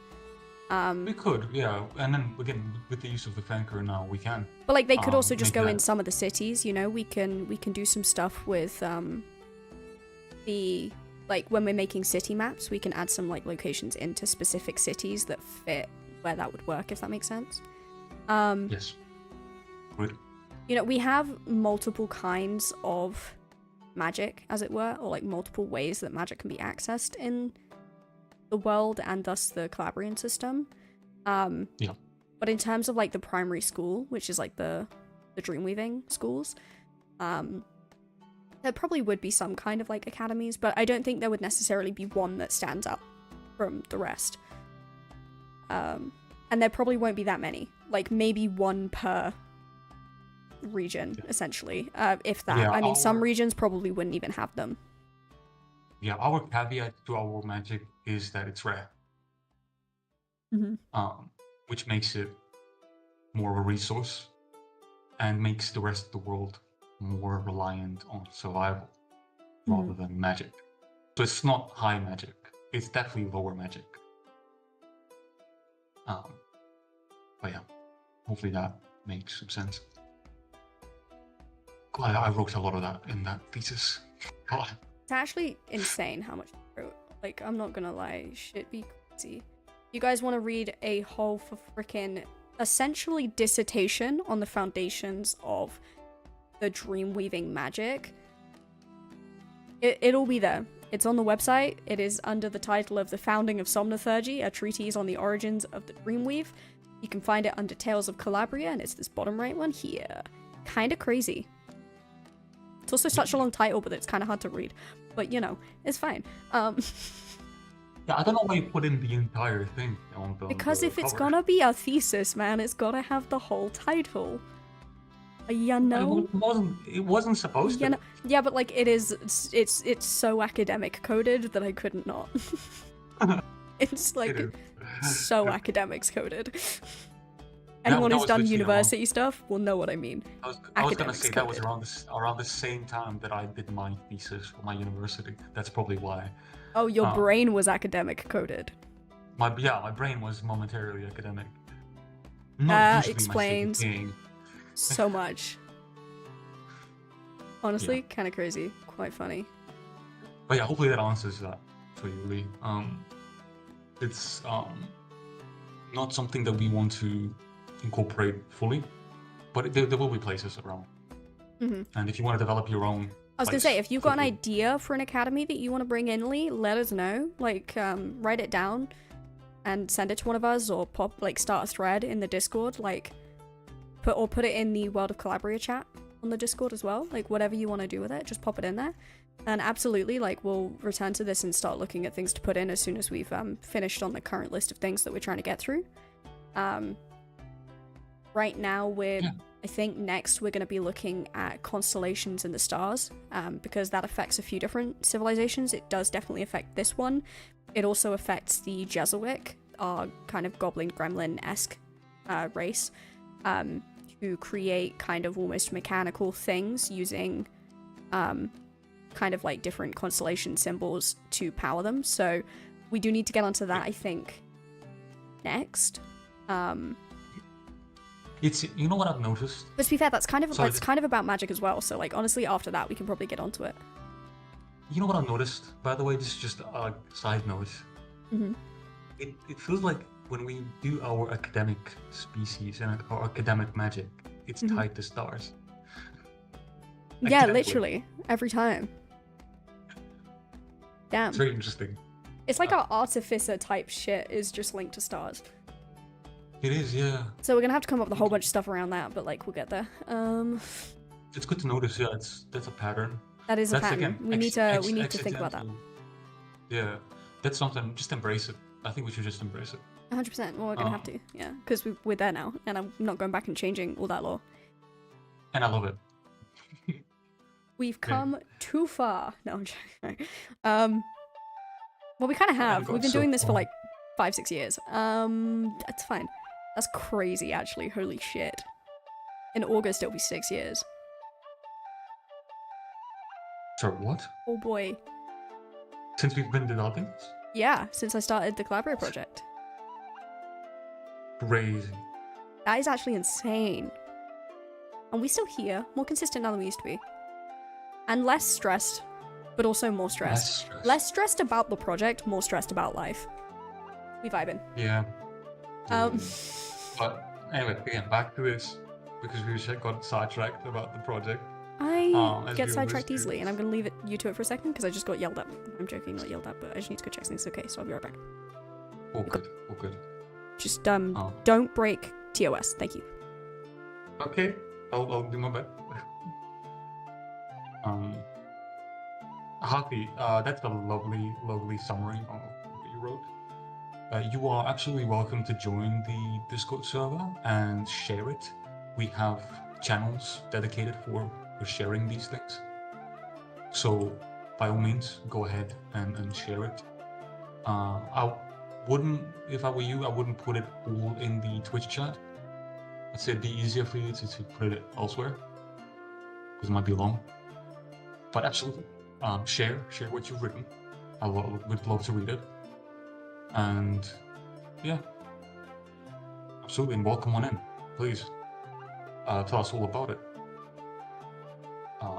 We could, yeah, and then again with the use of the Fanker now we can. But like they could also just go in some of the cities, you know. We can do some stuff with the like when we're making city maps, we can add some like locations into specific cities that fit where that would work, if that makes sense. Yes. Good. You know, we have multiple kinds of magic, as it were, or like multiple ways that magic can be accessed in the world and thus the Calabrian system. Yeah. But in terms of like the primary school, which is like the dreamweaving schools, there probably would be some kind of like academies, but I don't think there would necessarily be one that stands out from the rest. And there probably won't be that many, like maybe one per region, essentially, if that. Yeah, I mean, some regions probably wouldn't even have them. Yeah, our caveat to our magic is that it's rare, which makes it more of a resource and makes the rest of the world more reliant on survival rather than magic. So it's not high magic, it's definitely lower magic. But yeah, hopefully that makes some sense. God, I wrote a lot of that in that thesis. God. It's actually insane how much I wrote. Like, I'm not gonna lie, shit be crazy. You guys want to read a whole for frickin' essentially dissertation on the foundations of the dreamweaving magic? It'll be there. It's on the website. It is under the title of The Founding of Somnothurgy, a treatise on the origins of the Dreamweave. You can find it under Tales of Colabria, and it's this bottom right one here. Kinda crazy. It's also such a long title, but it's kind of hard to read. But, you know, it's fine. Yeah, I don't know why you put in the entire thing on the Because if it's cover. gonna be a thesis, man, it's gotta have the whole title. You know? It wasn't supposed to. Yeah, but like it is. It's so academic coded that I couldn't not. It's like so academics coded. Anyone who's done university stuff will know what I mean. I was gonna say that was around the same time that I did my thesis for my university. That's probably why. Oh, your brain was academic coded. My brain was momentarily academic. Not usually my favorite Explains thing. so much. Honestly, Yeah. kind of crazy. Quite funny. But yeah, hopefully that answers that for you, Lee. It's not something that we want to incorporate fully, but there will be places around. And if you want to develop your own I was gonna place, say, if you've got an feel free. idea for an academy that you want to bring in, Lee, let us know. Like, write it down and send it to one of us, or start a thread in the Discord. Like, put it in the World of Calabria chat on the Discord as well. Like, whatever you want to do with it, just pop it in there. And absolutely, like, we'll return to this and start looking at things to put in as soon as we've finished on the current list of things that we're trying to get through. Right now, I think next we're going to be looking at constellations and the stars, because that affects a few different civilizations. It does definitely affect this one. It also affects the Jesuit, our kind of goblin gremlin-esque race, who create kind of almost mechanical things using kind of like different constellation symbols to power them. So we do need to get onto that, I think, next. It's, you know what I've noticed? But to be fair, that's kind of about magic as well. So like honestly, after that, we can probably get onto it. You know what I've noticed? By the way, this is just a side note. It feels like when we do our academic species and our academic magic, it's tied to stars. Yeah, literally every time. Damn. It's very interesting. It's like our artificer type shit is just linked to stars. It is, yeah. So we're gonna have to come up with a whole bunch of stuff around that, but like we'll get there. It's good to notice. Yeah, that's a pattern. That is a pattern. Again, we need to think about that. Yeah, that's something. Just embrace it. I think we should just embrace it. 100%. Well, we're gonna have to, yeah, because we're there now, and I'm not going back and changing all that lore. And I love it. We've come too far. No, I'm joking. Well, we kind of have. We've been doing this for like 5-6 years. That's fine. That's crazy, actually. Holy shit. In August, it'll be 6 years. Sorry, what? Oh boy. Since we've been developing this? Yeah, since I started the Colabria Project. Crazy. That is actually insane. And we're still here, more consistent now than we used to be. And less stressed, but also more stressed. Less stressed about the project, more stressed about life. We vibing. Yeah. But anyway, again, back to this, because we got sidetracked about the project. I get sidetracked easily, and I'm going to leave you to it for a second, because I just got yelled at. I'm joking, not yelled at, but I just need to go check things. Okay, so I'll be right back. All good, all good. Just, don't break TOS, thank you. Okay, I'll do my best. Haki, that's a lovely summary of what you wrote. You are absolutely welcome to join the Discord server and share it. We have channels dedicated for sharing these things. So by all means, go ahead and share it. I wouldn't, if I were you, I wouldn't put it all in the Twitch chat. I'd say it'd be easier for you to put it elsewhere, because it might be long. But absolutely, share what you've written. I would love to read it. And yeah, absolutely, and welcome on in. Please tell us all about it.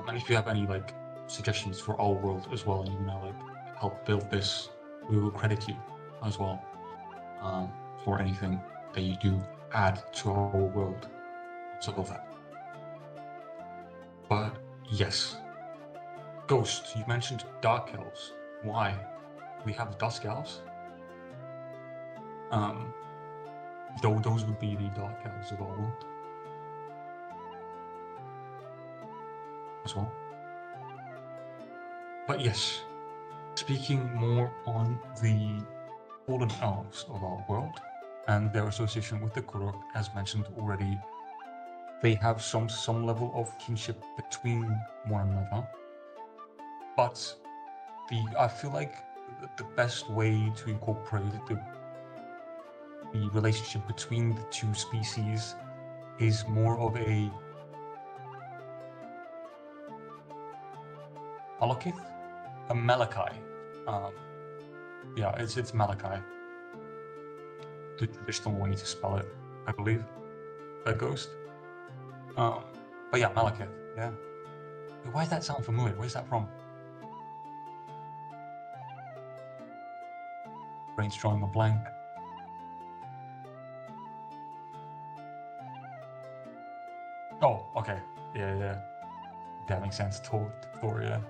And if you have any like suggestions for our world as well, and you wanna like help build this, we will credit you as well for anything that you do add to our world on top of that. But yes, Ghost, you mentioned Dark Elves. Why? We have Dusk Elves. Those would be the Dark Elves of our world as well. But yes, speaking more on the Fallen Elves of our world and their association with the Kurok, as mentioned already, they have some level of kinship between one another. But I feel like the best way to incorporate the relationship between the two species is more of a Malekith? A Malachi. Yeah, it's Malachi. The traditional way to spell it, I believe. that ghost. But yeah, Malekith. Yeah. Why does that sound familiar? Where's that from? Brain's drawing a blank. Oh, okay. Yeah. That makes sense. Thor, yeah.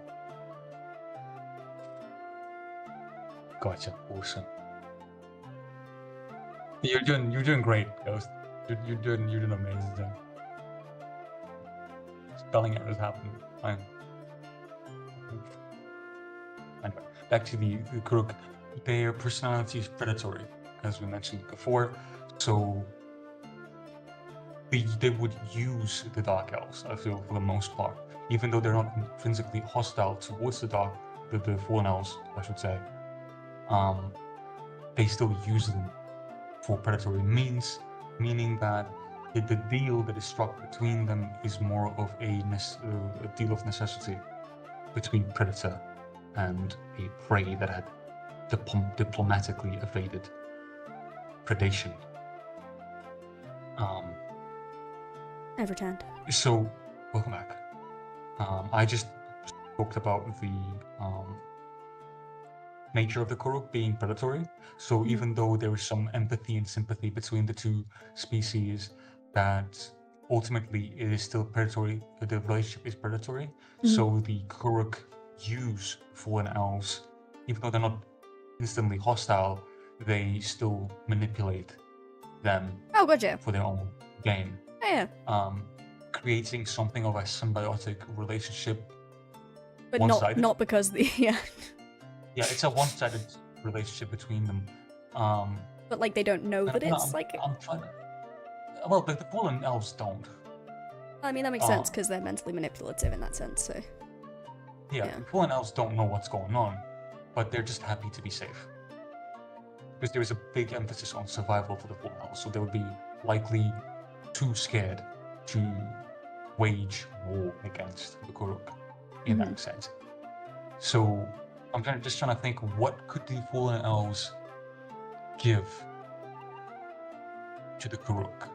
Gotcha. Awesome. You're doing great, Ghost. You're doing amazing. Spelling errors happen. Fine. Anyway, back to the Kuruk. Their personality is predatory, as we mentioned before. So they would use the Dark Elves, I feel, for the most part, even though they're not intrinsically hostile towards the Fallen Elves, I should say. They still use them for predatory means, meaning that the deal that is struck between them is more of a deal of necessity between predator and a prey that had diplomatically evaded predation. I've returned. So, welcome back. I just talked about the nature of the Kuruk being predatory. So even though there is some empathy and sympathy between the two species, that ultimately it is still predatory. The relationship is predatory. So the Kuruk use Fallen Elves, even though they're not instantly hostile, they still manipulate them for their own gain. Yeah. Creating something of a symbiotic relationship. But not because yeah, it's a one-sided relationship between them. But like they don't know that it's like. Well, the Fallen Elves don't. I mean, that makes sense because they're mentally manipulative in that sense. So. Yeah, the Fallen Elves don't know what's going on, but they're just happy to be safe. Because there is a big emphasis on survival for the Fallen Elves, so they would be likely too scared to wage war against the Kuruk in that sense. So I'm just trying to think, what could the Fallen Elves give to the Kuruk?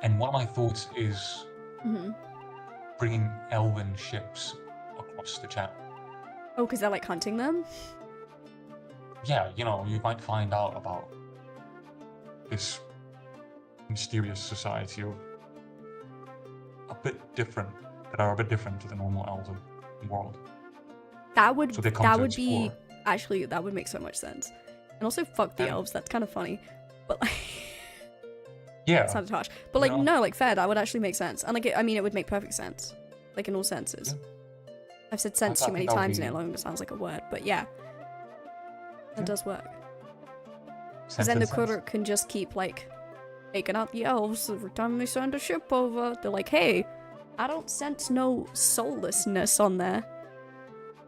And one of my thoughts is bringing elven ships across the channel. Oh, because they're like hunting them? Yeah, you might find out about this mysterious society of that are a bit different to the normal elven world. That would be actually, that would make so much sense. And also fuck the elves, that's kind of funny. But like yeah. Sounded harsh. But like no, like fair, that would actually make sense. And like it would make perfect sense. Like in all senses. Yeah. I've said sense too many times and it no longer sounds like a word, but yeah. That does work. Because then the Kuruk can just keep like taking out the elves every time they send a ship over. They're like, hey, I don't sense no soullessness on there.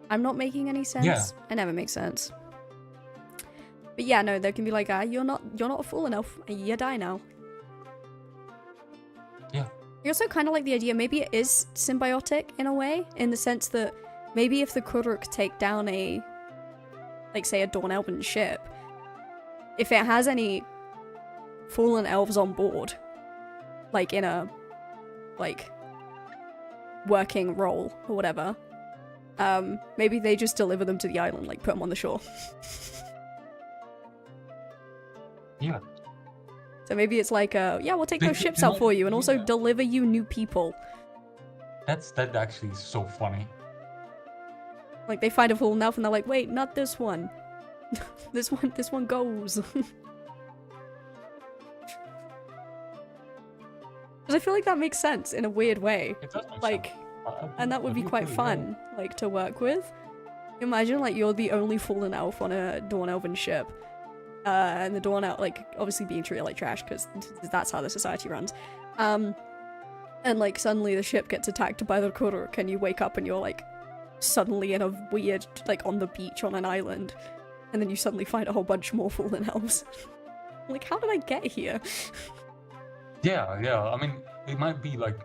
I'm not making any sense. Yeah. It never makes sense. But yeah, no, they can be like, you're not a Fallen Elf, you die now. Yeah. You also kind of like the idea, maybe it is symbiotic in a way, in the sense that maybe if the Kuruk take down a, like say a Dawn Elven ship, if it has any Fallen Elves on board, like in a, like, working role or whatever, maybe they just deliver them to the island, like put them on the shore. Yeah. So maybe it's like, yeah, we'll take those ships out for you and also deliver you new people. That actually is so funny. Like they find a Fallen Elf and they're like, wait, not this one. this one goes. Because I feel like that makes sense in a weird way. It does make like, sense. And that would be quite fun, like, to work with. Imagine, like, you're the only Fallen Elf on a Dawn Elven ship. And the Dawn Elf, like, obviously being treated like trash, because that's how the society runs. And, like, suddenly the ship gets attacked by the Kuruk, and you wake up and you're, like, suddenly in a weird, like, on the beach on an island. And then you suddenly find a whole bunch more Fallen Elves. Like, how did I get here? Yeah. I mean, it might be, like,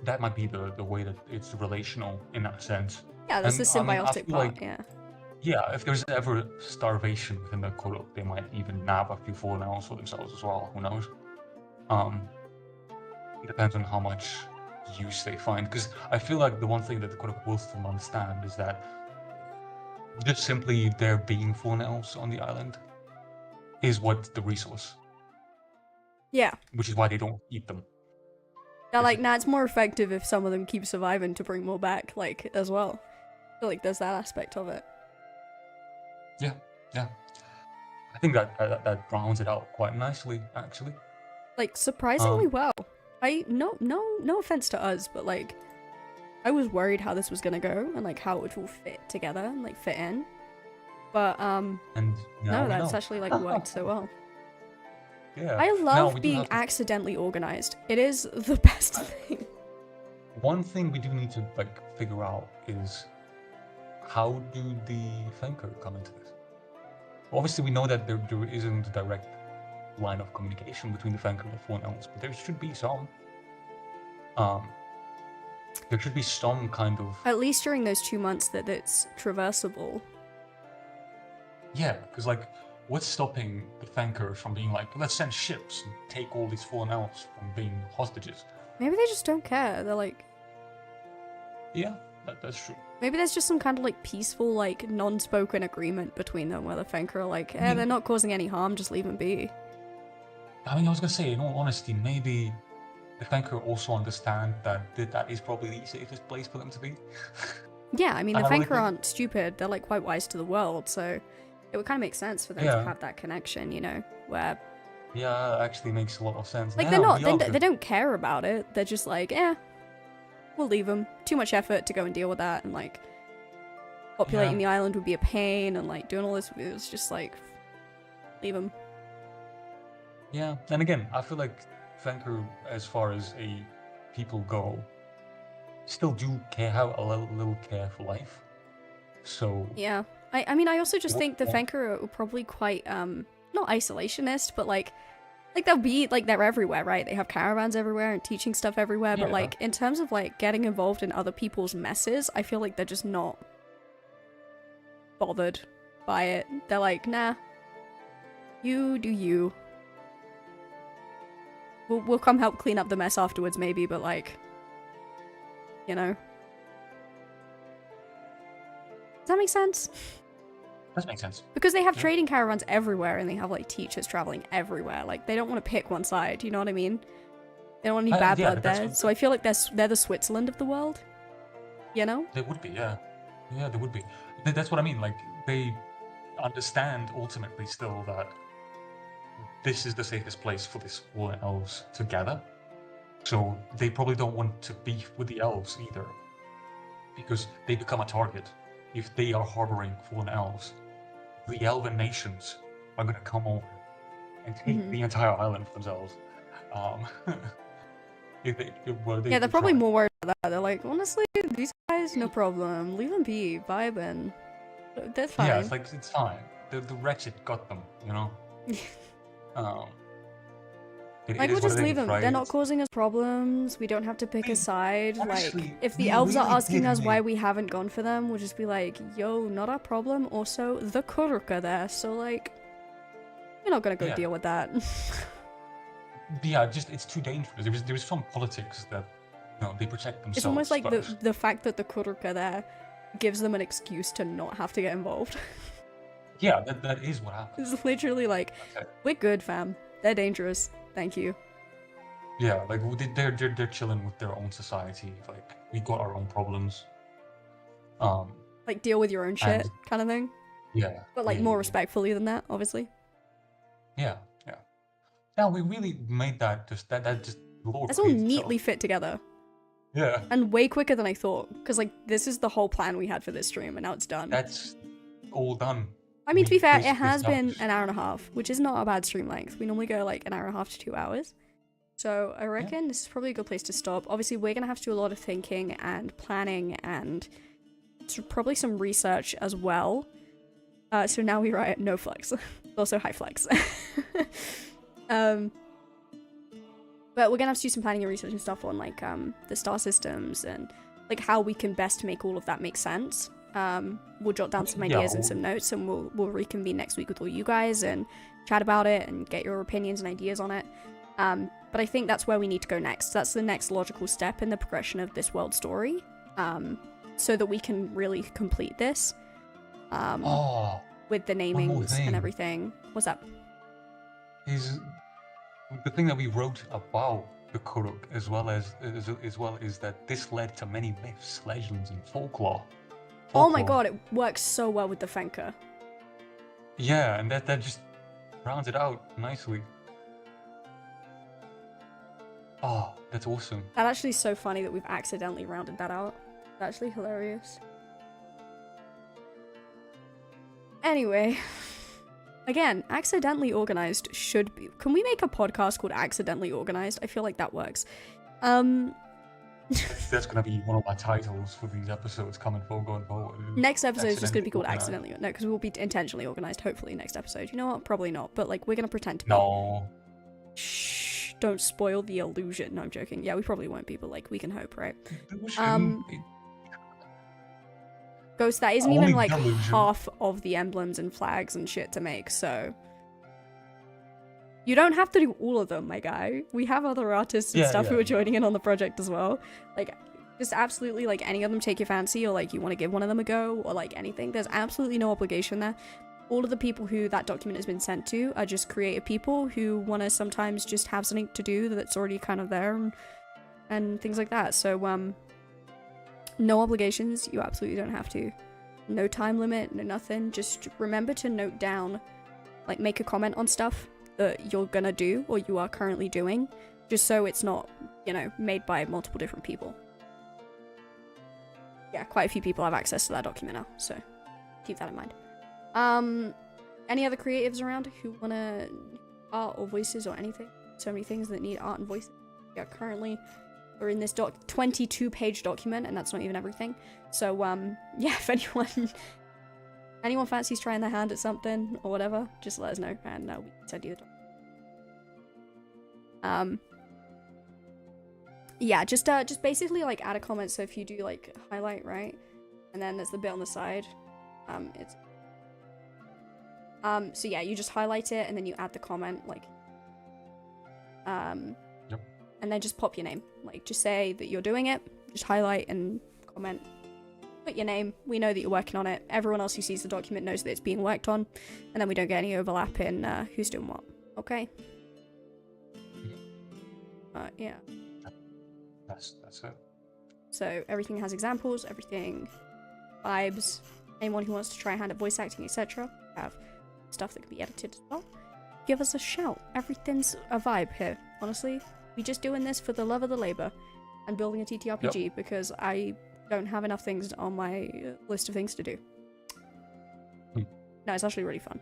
that might be the way that it's relational in that sense. Yeah, that's the symbiotic part, like, yeah. yeah, if there's ever starvation within the Korok, they might even nab a few fallen elves for themselves as well. Who knows? Um, it depends on how much use they find. Because I feel like the one thing that the Korok will still understand is that just simply there being fallen elves on the island is what the resource. Yeah. Which is why they don't eat them. They're like, nah, it's more effective if some of them keep surviving to bring more back, like, as well. I feel like there's that aspect of it. Yeah, yeah. I think that rounds it out quite nicely, actually. Like, surprisingly well. No offense to us, but like, I was worried how this was gonna go and like how it would all fit together and like fit in. But and no, that's actually like worked so well. Yeah. I love being accidentally organized. It is the best thing. One thing we do need to like figure out is how do the Fenker come into this? Obviously, we know that there isn't a direct line of communication between the Fenker and the Fallen Elves, but there should be some. There should be some kind of... At least during those 2 months that it's traversable. Yeah, because like, what's stopping the Fenker from being like, let's send ships and take all these Fallen Elves from being hostages? Maybe they just don't care. They're like... Yeah, that's true. Maybe there's just some kind of like peaceful, like non-spoken agreement between them where the Fenker are like, they're not causing any harm, just leave them be. I mean, I was gonna say, in all honesty, maybe the Fenker also understand that that is probably the safest place for them to be. Yeah, I mean, the Fenker aren't stupid. They're like quite wise to the world, so it would kind of make sense for them to have that connection, you know, where... Yeah, it actually makes a lot of sense. Like, they don't care about it. They're just like, we'll leave them. Too much effort to go and deal with that, and like, populating the island would be a pain, and like, doing all this, it was just like, leave them. Yeah, and again, I feel like Fenker, as far as a people go, still do have a little care for life. So yeah, I mean, I also just think the Fenker are probably quite not isolationist, but like they'll be like, they're everywhere, right? They have caravans everywhere and teaching stuff everywhere, but like in terms of like getting involved in other people's messes, I feel like they're just not bothered by it. They're like, nah, you do you. We'll come help clean up the mess afterwards, maybe, but like, you know. Does that make sense? Does make sense. Because they have trading caravans everywhere, and they have like teachers traveling everywhere. Like, they don't want to pick one side, you know what I mean? They don't want any bad blood there. So I feel like they're the Switzerland of the world. You know? They would be, yeah. Yeah, they would be. That's what I mean. Like, they understand ultimately still that this is the safest place for these fallen elves to gather. So they probably don't want to beef with the elves either, because they become a target if they are harboring fallen elves. The elven nations are going to come over and take the entire island for themselves. They're probably more worried about that. They're like, honestly, these guys, no problem. Leave them be, vibing. That's fine. Yeah, it's like, it's fine. The wretched got them, you know? Like, we'll just leave them. They're not causing us problems. We don't have to pick a side. Honestly, like, if the elves are asking us why we haven't gone for them, we'll just be like, yo, not our problem. Also, the Kuruk are there, so like, we're not gonna go deal with that. Yeah, just, it's too dangerous. There's some politics that, you know, they protect themselves. It's almost like the fact that the Kuruk are there gives them an excuse to not have to get involved. Yeah, that is what happens. It's literally like, we're good, fam. They're dangerous. Thank you. Yeah, like they're chilling with their own society. Like, we got our own problems. Like, deal with your own shit, kind of thing. Yeah. But like more respectfully than that, obviously. Yeah, yeah. Now we really made that just That's all neatly fit together. Yeah. And way quicker than I thought, because like this is the whole plan we had for this stream, and now it's done. That's all done. I mean, to be fair, it has been an hour and a half, which is not a bad stream length. We normally go like an hour and a half to 2 hours. So I reckon this is probably a good place to stop. Obviously, we're going to have to do a lot of thinking and planning and probably some research as well. So now we write no flex. Also high flex. But we're going to have to do some planning and research and stuff on like the star systems and like how we can best make all of that make sense. We'll jot down some Yeah, ideas and some notes, and we'll reconvene next week with all you guys and chat about it and get your opinions and ideas on it. But I think that's where we need to go next. That's the next logical step in the progression of this world story, so that we can really complete this. With the namings and everything. What's that? Is the thing that we wrote about the Kuruk, as well as that this led to many myths, legends, and folklore. Oh my god, it works so well with the Fenka. Yeah, and that just rounds it out nicely. Oh, that's awesome. That's actually so funny that we've accidentally rounded that out. That's actually hilarious. Anyway, again, accidentally organized should be. Can we make a podcast called Accidentally Organized? I feel like that works. That's gonna be one of my titles for these episodes going forward. Next episode is just gonna be called Accidentally. No, because we'll be intentionally organized. Hopefully, next episode. You know what? Probably not. But like, we're gonna pretend to be. No. Shh! Don't spoil the illusion. No, I'm joking. Yeah, we probably won't be, but like, we can hope, right? Ghost, that isn't even like half of the emblems and flags and shit to make, so you don't have to do all of them, my guy. We have other artists and stuff who are joining in on the project as well. Like, just absolutely, like, any of them take your fancy, or like you want to give one of them a go, or like anything. There's absolutely no obligation there. All of the people who that document has been sent to are just creative people who want to sometimes just have something to do that's already kind of there and things like that. So no obligations. You absolutely don't have to. No time limit, no nothing. Just remember to note down, like, make a comment on stuff that you're gonna do or you are currently doing, just so it's not, you know, made by multiple different people. Yeah, quite a few people have access to that document now, so keep that in mind. Any other creatives around who wanna art or voices or anything? So many things that need art and voices. Yeah, currently we're in this 22-page document, and that's not even everything. So, yeah, if anyone fancies trying their hand at something or whatever, just let us know, and we can send you the document. Yeah, just basically, like, add a comment, so if you do, like, highlight, right? And then there's the bit on the side. So yeah, you just highlight it, and then you add the comment, like, and then just pop your name. Like, just say that you're doing it, just highlight and comment. Put your name, we know that you're working on it. Everyone else who sees the document knows that it's being worked on, and then we don't get any overlap in who's doing what. Okay? Yeah. That's it. So everything has examples, everything vibes. Anyone who wants to try a hand at voice acting, etc. have stuff that can be edited as well. Give us a shout. Everything's a vibe here, honestly. We're just doing this for the love of the labor and building a TTRPG because I don't have enough things on my list of things to do. No, it's actually really fun.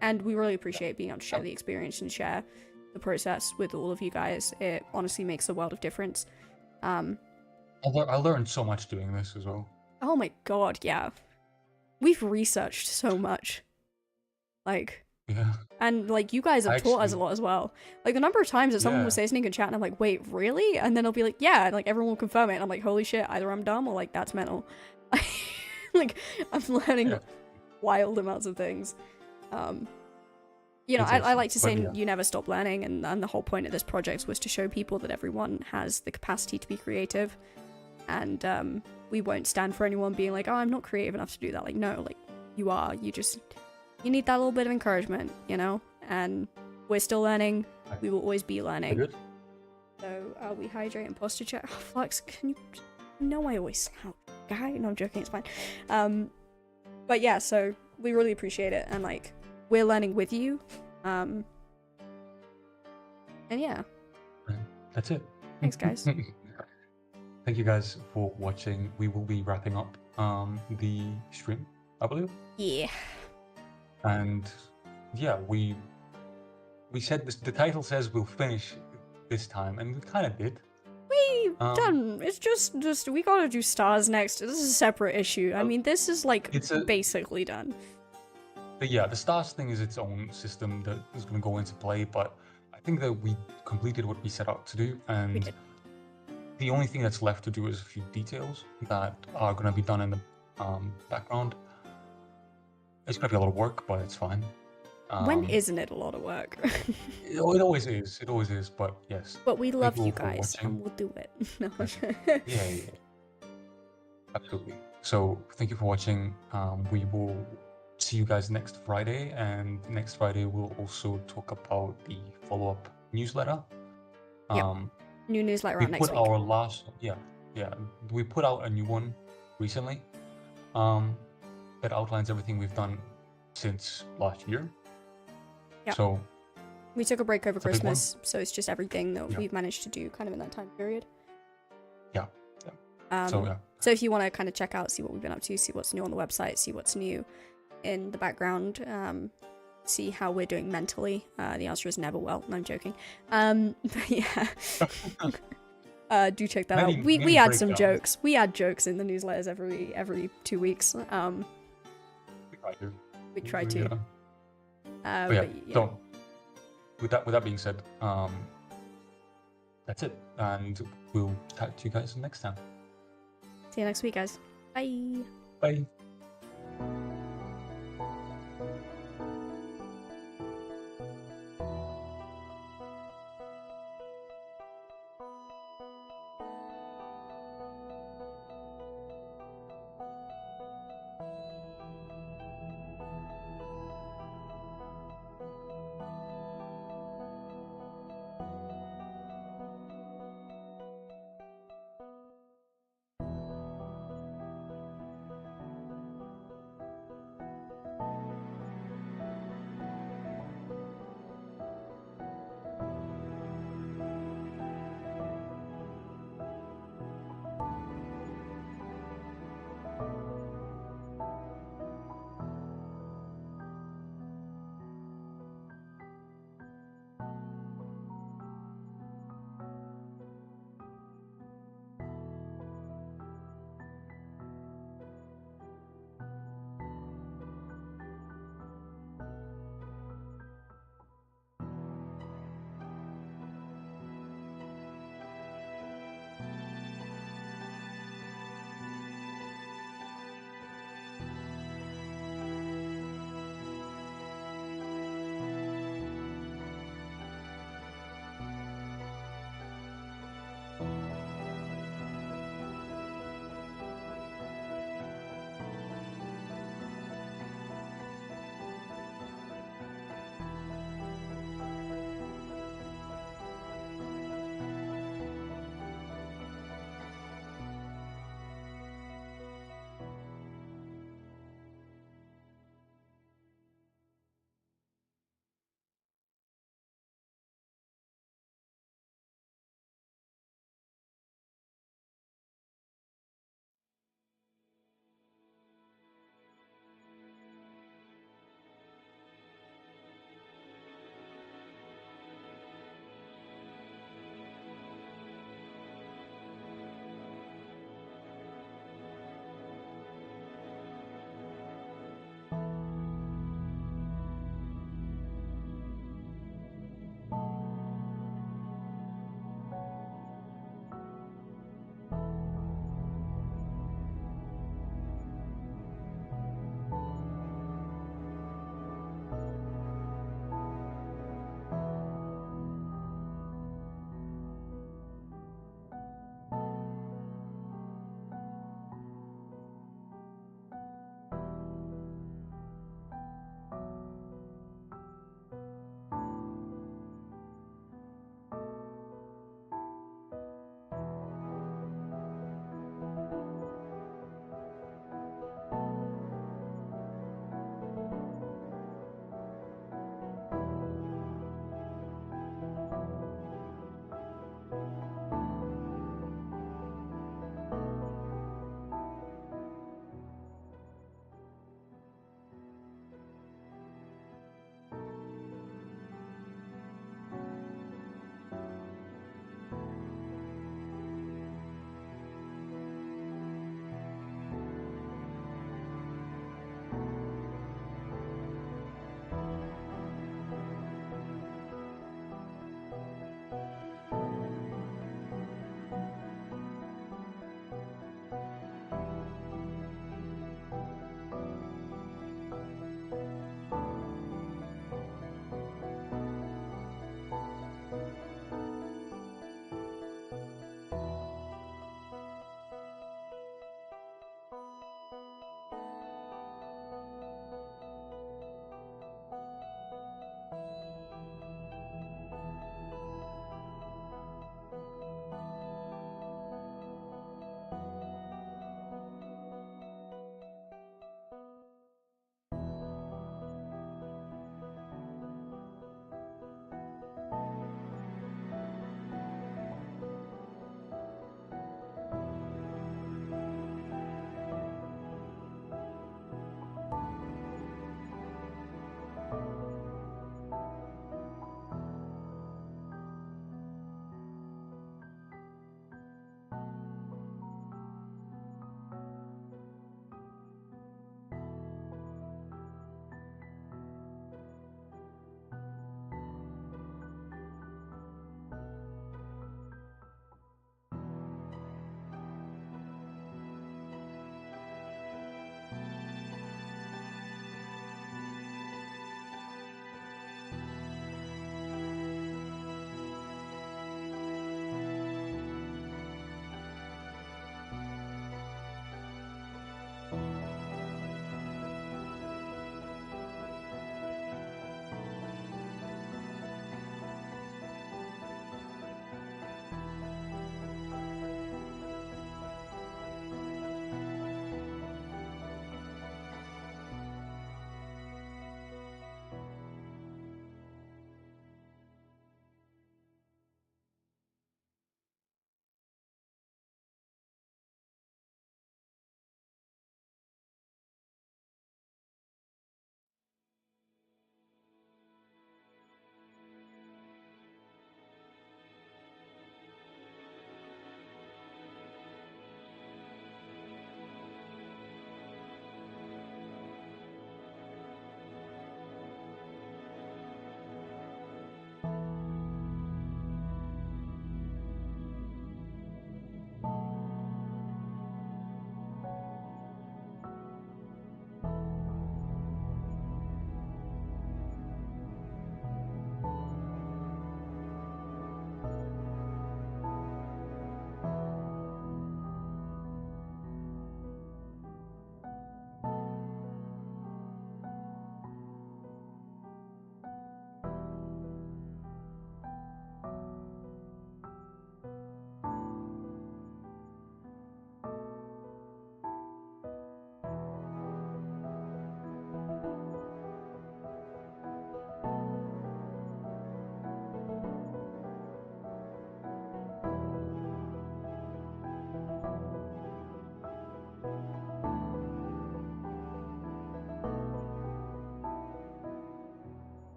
And we really appreciate being able to share the experience and share the process with all of you guys. It honestly makes a world of difference. I learned so much doing this as well. Oh my god, yeah. We've researched so much. Like... Yeah. And, like, you guys have taught us a lot as well. Like, the number of times that someone will say something in chat and I'm like, wait, really? And then they'll be like, yeah, and, like, everyone will confirm it. And I'm like, holy shit, either I'm dumb or, like, that's mental. Like, I'm learning wild amounts of things. You know, I like to say you never stop learning, and the whole point of this project was to show people that everyone has the capacity to be creative. And we won't stand for anyone being like, oh, I'm not creative enough to do that. Like, no, like, you are. You need that little bit of encouragement, you know? And we're still learning. We will always be learning. Good. So, we hydrate and posture check. Oh, Flux, can you... No, I always sound guy. No, I'm joking, it's fine. But yeah, so we really appreciate it. And, like, we're learning with you. And yeah. That's it. Thanks, guys. Thank you guys for watching. We will be wrapping up the stream, I believe. Yeah. And yeah, we said this. The title says we'll finish this time, and we kind of did. We done. It's just we gotta do stars next. This is a separate issue. I mean, this is like basically done. But yeah, the stars thing is its own system that is going to go into play. But I think that we completed what we set out to do, and the only thing that's left to do is a few details that are going to be done in the background. It's gonna be a lot of work, but it's fine. When isn't it a lot of work? It always is. It always is. But yes. But we love you for guys, watching. and we'll do it. No. Yeah. Absolutely. So thank you for watching. We will see you guys next Friday, and next Friday we'll also talk about the follow-up newsletter. Yep. New newsletter We out next put week. our last, we put out a new one recently, that outlines everything we've done since last year. Yep. So we took a break over Christmas, so it's just everything that we've managed to do kind of in that time period. Yeah. So if you want to kind of check out, see what we've been up to, see what's new on the website, see what's new in the background, see how we're doing mentally, the answer is never well. No, I'm joking. But yeah. Do check that out. We add some jokes. We add jokes in the newsletters every 2 weeks. We try to. So with that being said, that's it, and we'll talk to you guys next time. See you next week, guys. Bye. Bye.